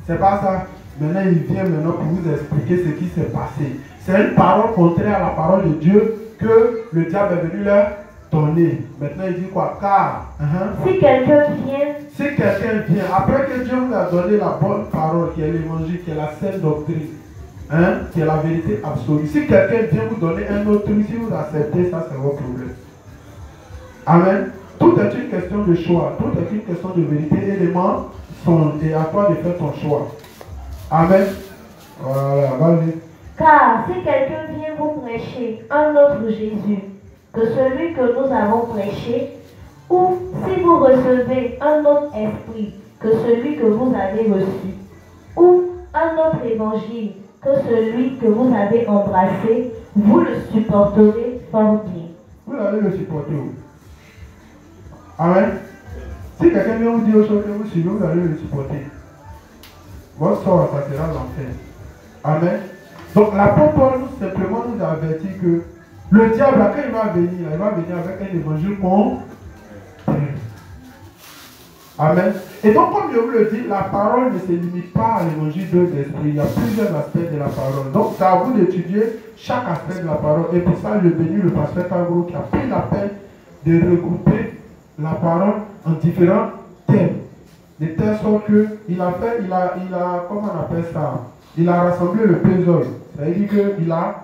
[SPEAKER 1] C'est pas ça? Maintenant, il vient maintenant pour vous expliquer ce qui s'est passé. C'est une parole contraire à la parole de Dieu que le diable est venu leur donner. Maintenant, il dit quoi? Car,
[SPEAKER 2] si quelqu'un vient,
[SPEAKER 1] après que Dieu vous a donné la bonne parole, qui est l'évangile, qui est la saine doctrine, qui est la vérité absolue, si quelqu'un vient vous donner un autre truc, si vous acceptez, ça c'est votre problème. Amen. Tout est une question de choix, tout est une question de vérité et les mensonges, et à toi de faire ton choix. Amen. Voilà, vas-y.
[SPEAKER 2] Car si quelqu'un vient vous prêcher un autre Jésus que celui que nous avons prêché, ou si vous recevez un autre esprit que celui que vous avez reçu, ou un autre évangile que celui que vous avez embrassé, vous le supporterez fort bien.
[SPEAKER 1] Vous allez le supporter. Amen. Si quelqu'un vient vous dire autre chose que vous suivez, vous allez le supporter. Votre sort, ça sera l'enfer. Amen. Donc l'apôtre Paul simplement nous avertit que le diable, quand il va venir avec un évangile contraire. Amen. Et donc, comme je vous le dis, la parole ne se limite pas à l'évangile de l'esprit. Il y a plusieurs aspects de la parole. Donc, c'est à vous d'étudier chaque aspect de la parole. Et pour ça, je bénis le pasteur Kagro qui a pris la peine de regrouper la parole en différents thèmes. De telle sorte qu'il a fait, il a, comment on appelle ça? Il a rassemblé le puzzle. C'est-à-dire qu'il a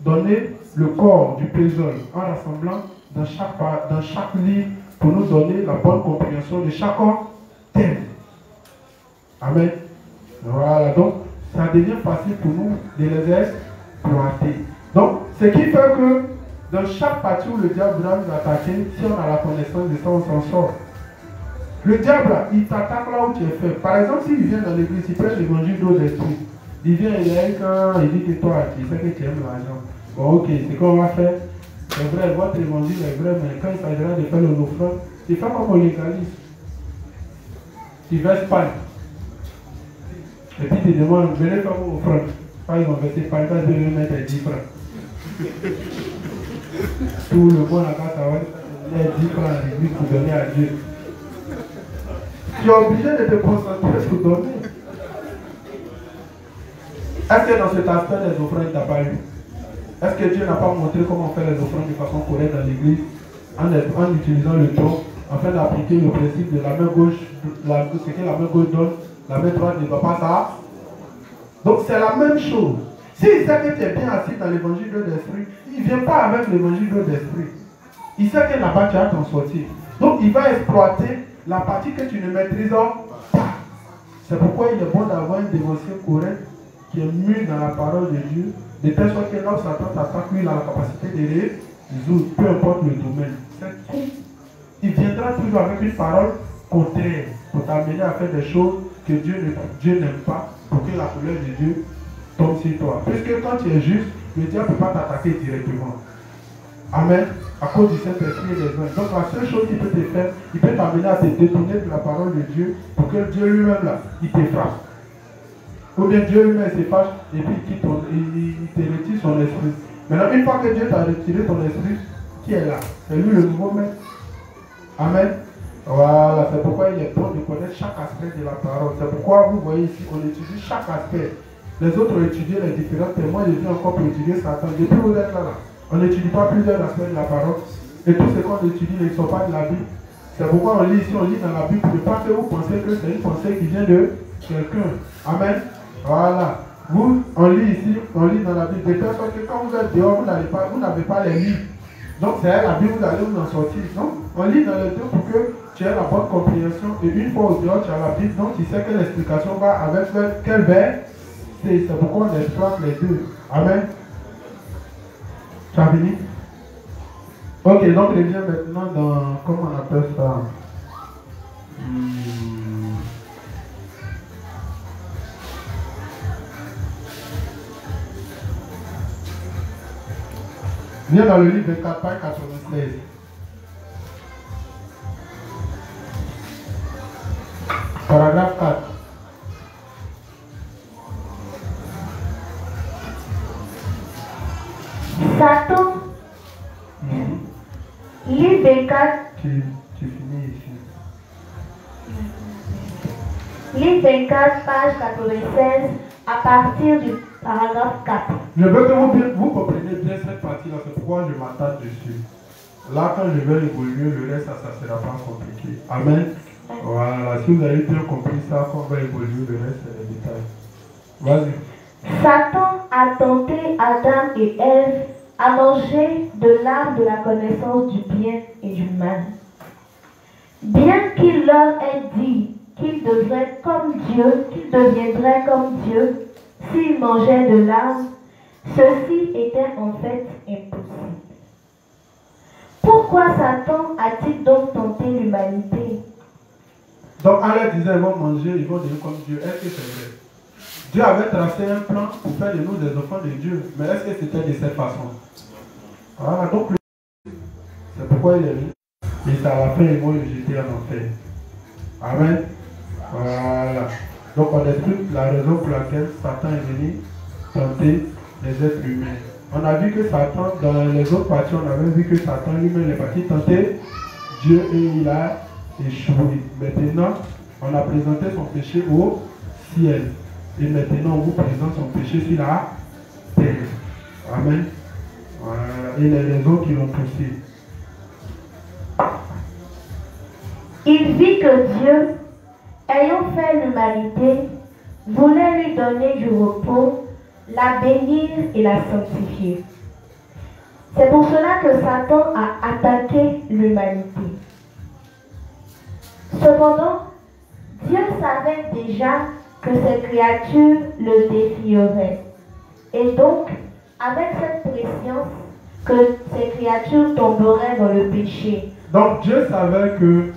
[SPEAKER 1] donné le corps du puzzle en rassemblant dans chaque livre pour nous donner la bonne compréhension de chaque thème. Amen. Voilà, donc ça devient facile pour nous de les exploiter. Donc, ce qui fait que dans chaque partie où le diable va nous attaquer, si on a la connaissance de ça, on s'en sort. Le diable, il t'attaque là où tu es fait. Par exemple, s'il vient dans l'église, il prêche l'évangile d'eau d'esprit. Il vient, il dit que toi, tu sais que tu aimes l'argent. Bon, ok, c'est qu'on va faire. C'est vrai, votre évangile est vrai, mais quand il s'agira de faire les offrandes, c'est pas comme on légalise. Tu verses pas. Et puis tu demandes, venez faire vos offrandes. Par exemple, verser pas, parce que je vais mettre 10 francs. Tout le monde à ça va mettre 10 francs à l'église pour donner à Dieu. Tu es obligé de te concentrer pour donner. Est-ce que dans cet aspect, les offrandes, il t'a pas eu? Est-ce que Dieu n'a pas montré comment faire les offrandes de façon correcte dans l'église en utilisant le tronc, afin d'appliquer le principe de la main gauche, ce que la main gauche donne, la main droite ne doit pas ça? Donc c'est la même chose. S'il sait que tu es bien assis dans l'évangile de l'esprit, il ne vient pas avec l'évangile de l'esprit. Il sait que là-bas tu as t'en sortir. Donc il va exploiter la partie que tu ne maîtrises pas. C'est pourquoi il est bon d'avoir une dévotion correcte qui est mue dans la parole de Dieu, de telle sorte que là où Satan t'attaque, lui, il a la capacité de résoudre, peu importe le domaine. Il viendra toujours avec une parole contraire pour t'amener à faire des choses que Dieu n'aime pas, pour que la colère de Dieu tombe sur toi. Parce que quand tu es juste, le diable ne peut pas t'attaquer directement. Amen. À cause du Saint-Esprit et des anges. Donc la seule chose qu'il peut te faire, il peut t'amener à te détourner de la parole de Dieu pour que Dieu lui-même là, il te frappe. Ou bien Dieu lui-même se fâche et puis il te retire son esprit. Maintenant, une fois que Dieu t'a retiré ton esprit, qui est là? C'est lui le nouveau maître. Amen. Voilà, c'est pourquoi il est bon de connaître chaque aspect de la parole. C'est pourquoi vous voyez ici, on étudie chaque aspect. Les autres ont étudié les différents témoins, je viens encore pour étudier Satan. Depuis vous êtes là, on n'étudie pas plusieurs aspects de la parole. Et tout ce qu'on étudie ne sont pas de la Bible. C'est pourquoi on lit ici, on lit dans la Bible, pour ne pas que vous pensez que c'est une pensée qui vient de quelqu'un. Amen. Voilà. Vous, on lit ici, on lit dans la Bible, de telle sorte que quand vous êtes dehors, vous n'avez pas les livres. Donc c'est à la Bible, vous allez vous en sortir. Donc on lit dans les deux pour que tu aies la bonne compréhension. Et une fois au dehors, tu as la Bible, donc tu sais que l'explication va avec quel verbe. C'est pourquoi on exploite les deux. Amen. Tu as fini? Ok, donc je viens maintenant dans, comment on appelle ça? Viens dans le livre 24, page 96. Paragraphe 4.
[SPEAKER 2] Satan. Livre 24.
[SPEAKER 1] Tu finis ici.
[SPEAKER 2] Livre 24, page 96, à partir du paragraphe 4.
[SPEAKER 1] Je veux que vous compreniez bien cette partie-là, c'est pourquoi je m'attarde dessus. Là, quand je vais évoluer, le reste, ça ne sera pas compliqué. Amen. Voilà, si vous avez bien compris ça, quand on va évoluer, le reste, c'est les détails. Vas-y.
[SPEAKER 2] Satan a tenté Adam et Ève à manger de l'arbre de la connaissance du bien et du mal. Bien qu'il leur ait dit qu'ils devraient comme Dieu, qu'ils deviendraient comme Dieu s'ils mangeaient de l'arbre, ceci était en fait impossible. Pourquoi Satan a-t-il donc tenté l'humanité?
[SPEAKER 1] Donc Allah disait, ils vont manger, ils vont devenir comme Dieu. Est-ce que c'est vrai? Dieu avait tracé un plan pour faire de nous des enfants de Dieu. Mais est-ce que c'était de cette façon? Voilà, donc c'est pourquoi il est venu. Et c'est à la fin, ils vont le jeter en enfer. Amen. Voilà. Donc on explique la raison pour laquelle Satan est venu tenter les êtres humains. On a vu que Satan, dans les autres parties, on avait vu que Satan lui-même est parti tenter Dieu et il a échoué. Maintenant, on a présenté son péché au ciel. Et maintenant, on vous présente son péché sur la terre. Amen. Voilà. Et les raisons qui l'ont poussé.
[SPEAKER 2] Il vit que Dieu, ayant fait l'humanité, voulait lui donner du repos, la bénir et la sanctifier. C'est pour cela que Satan a attaqué l'humanité. Cependant, Dieu savait déjà que ces créatures le défieraient. Et donc, avec cette préscience, que ces créatures tomberaient dans le péché.
[SPEAKER 1] Donc Dieu savait que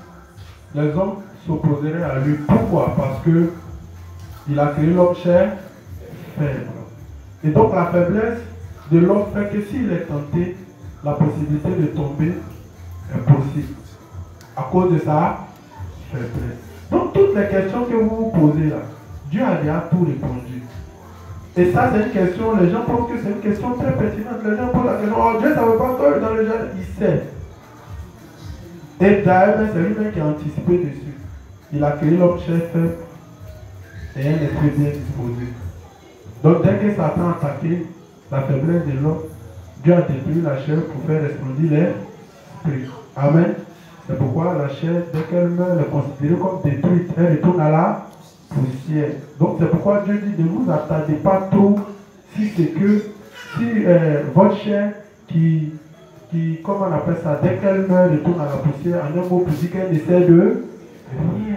[SPEAKER 1] les hommes s'opposeraient à lui. Pourquoi? Parce que il a créé l'homme cher, faible. Et donc la faiblesse de l'homme fait que s'il est tenté, la possibilité de tomber est possible. À cause de sa faiblesse. Donc toutes les questions que vous vous posez là, Dieu a déjà tout répondu. Et ça c'est une question, les gens pensent que c'est une question très pertinente. Les gens posent la question, oh Dieu ne savait pas quoi dans le jardin, il sait. Et d'ailleurs, c'est lui-même qui a anticipé dessus. Il a créé l'homme cher faible et un esprit bien disposé. Donc dès que Satan a attaqué la faiblesse de l'homme, Dieu a détruit la chair pour faire resplendir l'esprit. Amen. C'est pourquoi la chair, dès qu'elle meurt, elle est considérée comme détruite. Elle retourne à la poussière. Donc c'est pourquoi Dieu dit, ne vous attardez pas trop si c'est que, si votre chair qui, comment on appelle ça, dès qu'elle meurt, retourne à la poussière, en un mot pour dire qu'elle essaie de rien.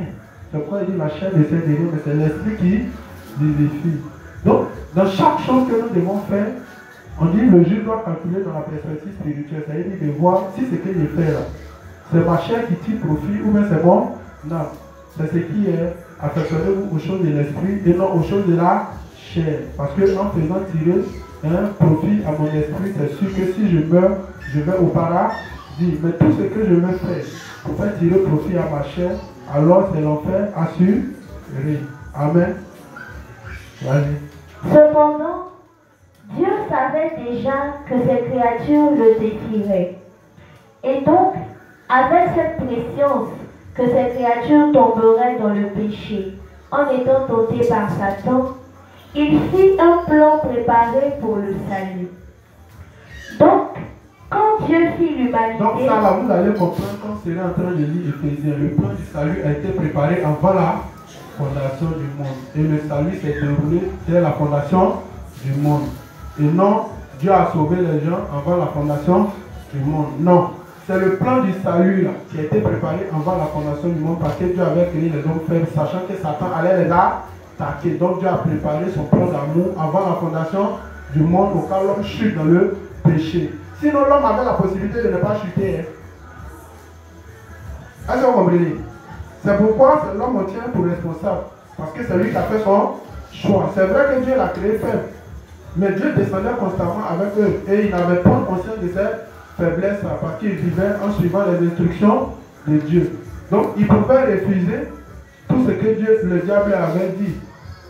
[SPEAKER 1] C'est pourquoi il dit la chair essaie de rien, mais c'est l'esprit qui vivifie. Donc, dans chaque chose que nous devons faire, on dit le juge doit calculer dans la perspective spirituelle. C'est-à-dire de voir si ce que je fais là, c'est ma chair qui tire profit ou bien c'est bon? Non. C'est ce qui est affectionné aux choses de l'esprit et non aux choses de la chair. Parce que en faisant tirer un profit à mon esprit, c'est sûr que si je meurs, je vais au paradis. Mais tout ce que je vais faire pour faire tirer profit à ma chair, alors c'est l'enfer assuré. Amen. Vas-y.
[SPEAKER 2] Cependant, Dieu savait déjà que ces créatures le défieraient. Et donc, avec cette préscience, que ces créatures tomberaient dans le péché, en étant tentées par Satan, il fit un plan préparé pour le salut. Donc, quand Dieu fit l'humanité...
[SPEAKER 1] Donc ça là, vous allez comprendre quand vous serez en train de lire Éphésiens, le plan du salut a été préparé avant la fondation du monde. Et le salut s'est déroulé dès la fondation du monde. Et non, Dieu a sauvé les gens avant la fondation du monde. Non. C'est le plan du salut là, qui a été préparé avant la fondation du monde parce que Dieu avait créé les hommes faibles, sachant que Satan allait les attaquer. Donc Dieu a préparé son plan d'amour avant la fondation du monde au cas où l'homme chute dans le péché. Sinon l'homme avait la possibilité de ne pas chuter. Est-ce que vous comprenez? C'est pourquoi l'homme tient pour responsable. Parce que c'est lui qui a fait son choix. C'est vrai que Dieu l'a créé faible. Mais Dieu descendait constamment avec eux. Et il n'avait pas conscience de cette faiblesse parce qu'ils vivaient en suivant les instructions de Dieu. Donc ils pouvaient refuser tout ce que le diable avait dit.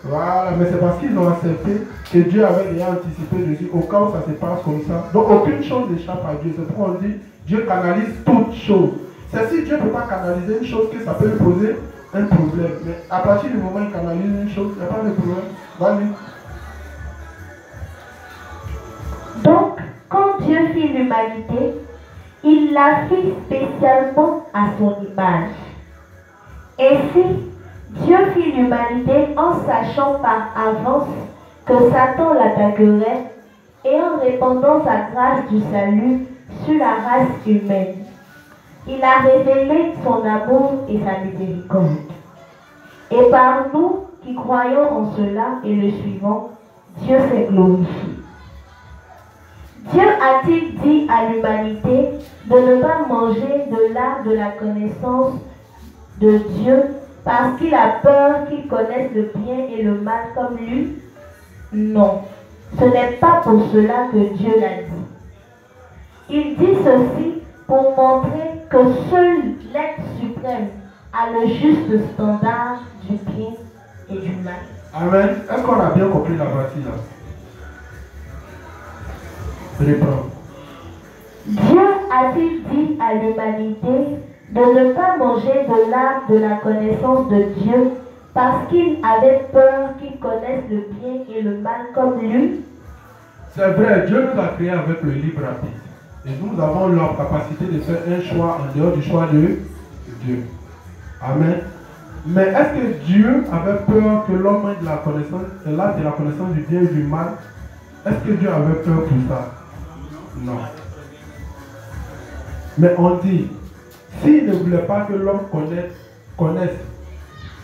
[SPEAKER 1] Voilà, mais c'est parce qu'ils ont accepté que Dieu avait déjà anticipé dessus au cas où ça se passe comme ça. Donc aucune chose n'échappe à Dieu. C'est pourquoi on dit Dieu canalise toutes choses. C'est si Dieu ne peut pas canaliser une chose que ça peut lui poser un problème. Mais à partir du moment où il canalise une chose, il n'y a pas de problème. Va-y.
[SPEAKER 2] Dieu fit l'humanité, il l'a fit spécialement à son image. Ainsi, Dieu fit l'humanité en sachant par avance que Satan l'attaquerait et en répandant sa grâce du salut sur la race humaine. Il a révélé son amour et sa miséricorde. Et par nous qui croyons en cela et le suivons, Dieu s'est glorifié. Dieu a-t-il dit à l'humanité de ne pas manger de l'arbre de la connaissance de Dieu parce qu'il a peur qu'il connaisse le bien et le mal comme lui? Non, ce n'est pas pour cela que Dieu l'a dit. Il dit ceci pour montrer que seul l'être suprême a le juste standard du bien et du mal.
[SPEAKER 1] Amen. Est-ce qu'on a bien compris la partie là? Reprends.
[SPEAKER 2] Dieu a-t-il dit à l'humanité de ne pas manger de l'arbre de la connaissance de Dieu parce qu'il avait peur qu'il connaisse le bien et le mal comme lui?
[SPEAKER 1] C'est vrai, Dieu nous a créés avec le libre arbitre. Et nous avons la capacité de faire un choix en dehors du choix de Dieu. Amen. Mais est-ce que Dieu avait peur que l'homme ait de la connaissance, de la connaissance du bien et du mal? Est-ce que Dieu avait peur pour ça? Non. Mais on dit, s'il ne voulait pas que l'homme connaisse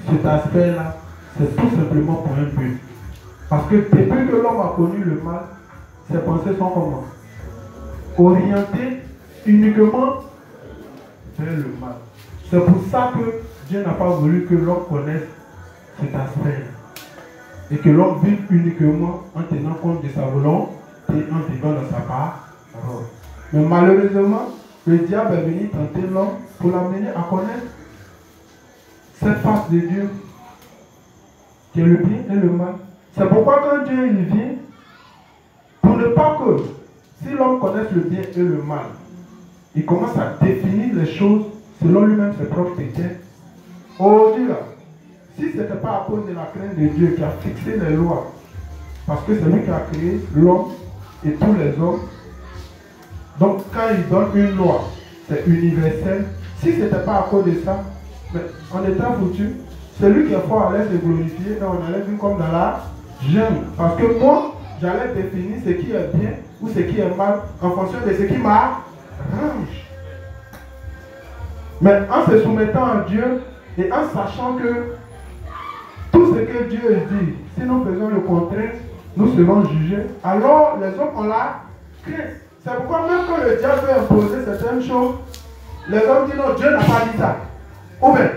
[SPEAKER 1] cet aspect-là, c'est tout simplement pour un but. Parce que depuis que l'homme a connu le mal, ses pensées sont comment? Orientées uniquement vers le mal. C'est pour ça que Dieu n'a pas voulu que l'homme connaisse cet aspect-là. Et que l'homme vive uniquement en tenant compte de sa volonté et en vivant dans sa parole. Mais malheureusement, le diable est venu tenter l'homme pour l'amener à connaître cette face de Dieu, qui est le bien et le mal. C'est pourquoi quand Dieu il vient, pour ne pas que, si l'homme connaisse le bien et le mal, il commence à définir les choses selon lui-même ses propres critères. Oh Dieu là, si ce n'était pas à cause de la crainte de Dieu qui a fixé les lois, parce que c'est lui qui a créé l'homme et tous les hommes, donc quand il donne une loi, c'est universel. Si ce n'était pas à cause de ça, mais on était foutu. Celui qui est fort allait se glorifier et on allait vivre comme dans la jungle. Parce que moi, j'allais définir ce qui est bien ou ce qui est mal en fonction de ce qui m'arrange. Mais en se soumettant à Dieu et en sachant que tout ce que Dieu dit, si nous faisons le contraire, nous serons jugés. Alors les hommes ont la crainte. C'est pourquoi même quand le diable veut imposer certaines choses, les hommes disent non, Dieu n'a pas dit ça. Ou bien,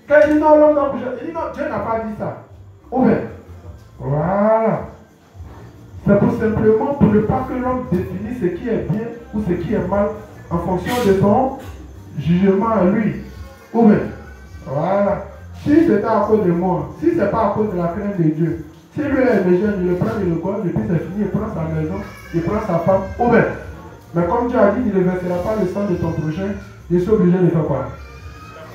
[SPEAKER 1] quand il dit non, l'homme doit bouger, il dit non, Dieu n'a pas dit ça. Ou bien, voilà. C'est tout simplement pour ne pas que l'homme définisse ce qui est bien ou ce qui est mal en fonction de son jugement à lui. Ou bien, voilà. Si c'était à cause de moi, si ce n'est pas à cause de la crainte de Dieu, si lui est méchant, il le prend, il le gosse, et puis c'est fini, il prend sa maison, il prend sa femme, ou bien. Mais comme Dieu a dit, il ne versera pas le sang de ton prochain, je suis obligé de faire quoi?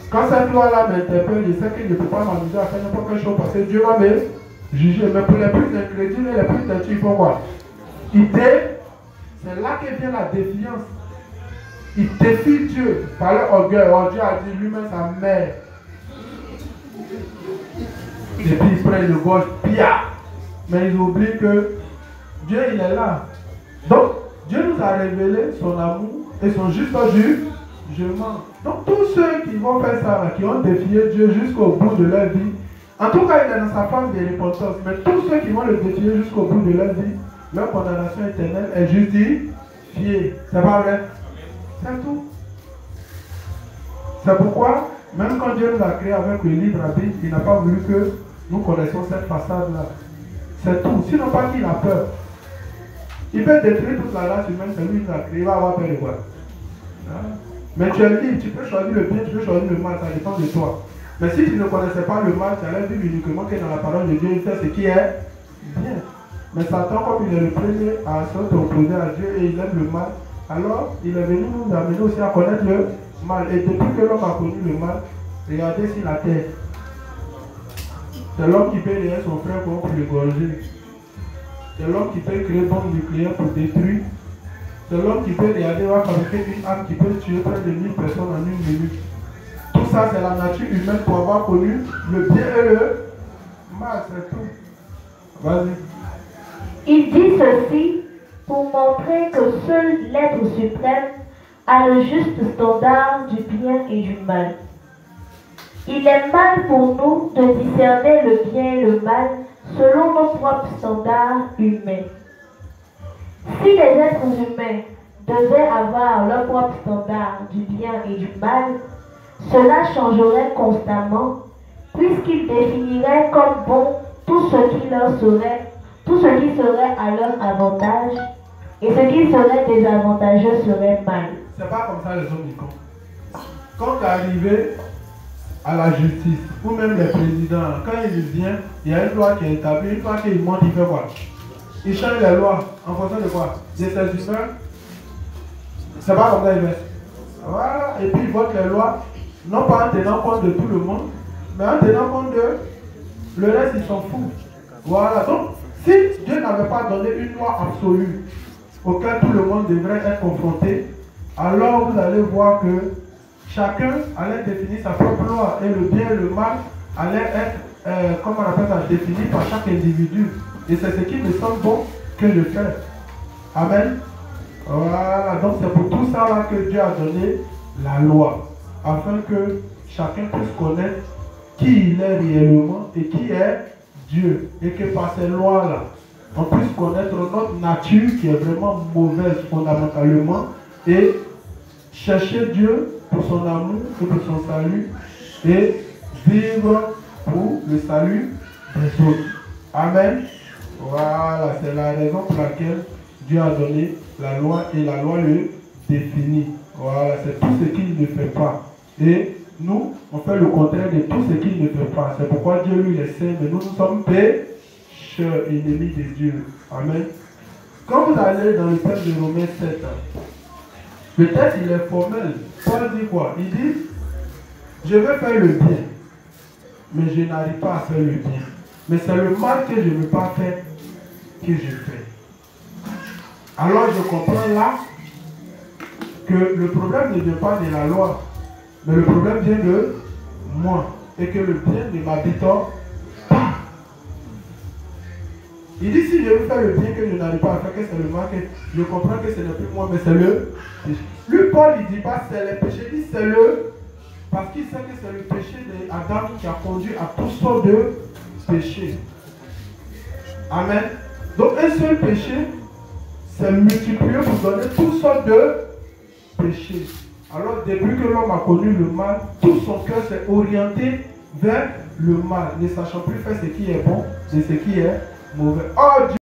[SPEAKER 1] Quand cette loi-là m'interpelle, je sais qu'il ne peut pas m'amuser à faire n'importe quelle chose parce que Dieu va me juger. Mais pour les plus incrédules et les plus têtus, il faut quoi? C'est là que vient la défiance. Il défie Dieu par leur orgueil. Oh, Dieu a dit lui-même sa mère. Et puis ils prennent le gauche, pia. Mais ils oublient que Dieu, il est là. Donc, Dieu nous a révélé son amour et son juste jugement. Donc, tous ceux qui vont faire ça, là, qui ont défié Dieu jusqu'au bout de leur vie, en tout cas, il est dans sa phase de repentance, mais tous ceux qui vont le défier jusqu'au bout de leur vie, leur condamnation éternelle est justifiée. C'est pas vrai? C'est tout. C'est pourquoi, même quand Dieu nous a créés avec le libre arbitre, il n'a pas voulu que nous connaissions cette façade-là. C'est tout. Sinon, pas qu'il a peur. Il peut détruire toute la race humaine, c'est lui qui l'a créé, il va avoir peur de quoi? Mais tu es libre, tu peux choisir le bien, tu peux choisir le mal, ça dépend de toi. Mais si tu ne connaissais pas le mal, tu allais vivre uniquement que dans la parole de Dieu, il fait ce qui est bien. Mais Satan, comme il est le premier à s'opposer à Dieu et il aime le mal, alors il est venu nous amener aussi à connaître le mal. Et depuis que l'homme a connu le mal, regardez sur la terre. C'est l'homme qui peut derrière son frère pour l'égorger. C'est l'homme qui peut créer bombe nucléaire pour détruire C'est l'homme qui peut regarder, va fabriquer une arme qui peut tuer près de 1000 personnes en une minute. Tout ça, c'est la nature humaine pour avoir connu le bien et le mal, c'est tout. Vas-y.
[SPEAKER 2] Il dit ceci pour montrer que seul l'être suprême a le juste standard du bien et du mal. Il est mal pour nous de discerner le bien et le mal selon nos propres standards humains. Si les êtres humains devaient avoir leur propre standard du bien et du mal, cela changerait constamment, puisqu'ils définiraient comme bon tout ce qui serait à leur avantage, et ce qui serait désavantageux serait mal.
[SPEAKER 1] C'est pas comme ça les hommes y comptent. Quand tu es arrivé à la justice, ou même les présidents, quand il vient, il y a une loi qui est établie, une fois qu'il monte, il fait quoi? Il change les lois en fonction de quoi? De ses humains. C'est pas comme ça il fait. Voilà, et puis il vote les lois, non pas en tenant compte de tout le monde, mais en tenant compte de le reste, ils s'en foutent. Voilà, donc si Dieu n'avait pas donné une loi absolue auquel tout le monde devrait être confronté, alors vous allez voir que chacun allait définir sa propre loi et le bien et le mal allait être, comment on appelle ça, défini par chaque individu. Et c'est ce qui me semble bon que je fais. Amen. Voilà, donc c'est pour tout ça là que Dieu a donné la loi, afin que chacun puisse connaître qui il est réellement et qui est Dieu. Et que par ces lois-là, on puisse connaître notre nature qui est vraiment mauvaise fondamentalement et chercher Dieu pour son amour et pour son salut et vivre pour le salut des autres. Amen. Voilà, c'est la raison pour laquelle Dieu a donné la loi et la loi le définit. Voilà, c'est tout ce qu'il ne fait pas. Et nous, on fait le contraire de tout ce qu'il ne fait pas. C'est pourquoi Dieu lui est saint, mais nous sommes pécheurs, ennemis de Dieu. Amen. Quand vous allez dans le texte de Romains 7, le texte il est formel. Paul dit quoi? Il dit, je veux faire le bien, mais je n'arrive pas à faire le bien. Mais c'est le mal que je ne veux pas faire que je fais. Alors je comprends là que le problème ne vient pas de la loi, mais le problème vient de moi. Et que le bien ne m'habite pas. Il dit si je veux faire le bien que je n'arrive pas à faire, que c'est le mal, que je comprends que ce n'est plus moi, mais c'est le péché. Lui, Paul, il ne dit pas c'est le péché, il dit c'est le... Parce qu'il sait que c'est le péché d'Adam qui a conduit à toutes sortes de péchés. Amen. Donc un seul péché, c'est multiplié pour donner toutes sortes de péchés. Alors depuis que l'homme a connu le mal, tout son cœur s'est orienté vers le mal, ne sachant plus faire ce qui est bon et ce qui est mauvais. Oh, Dieu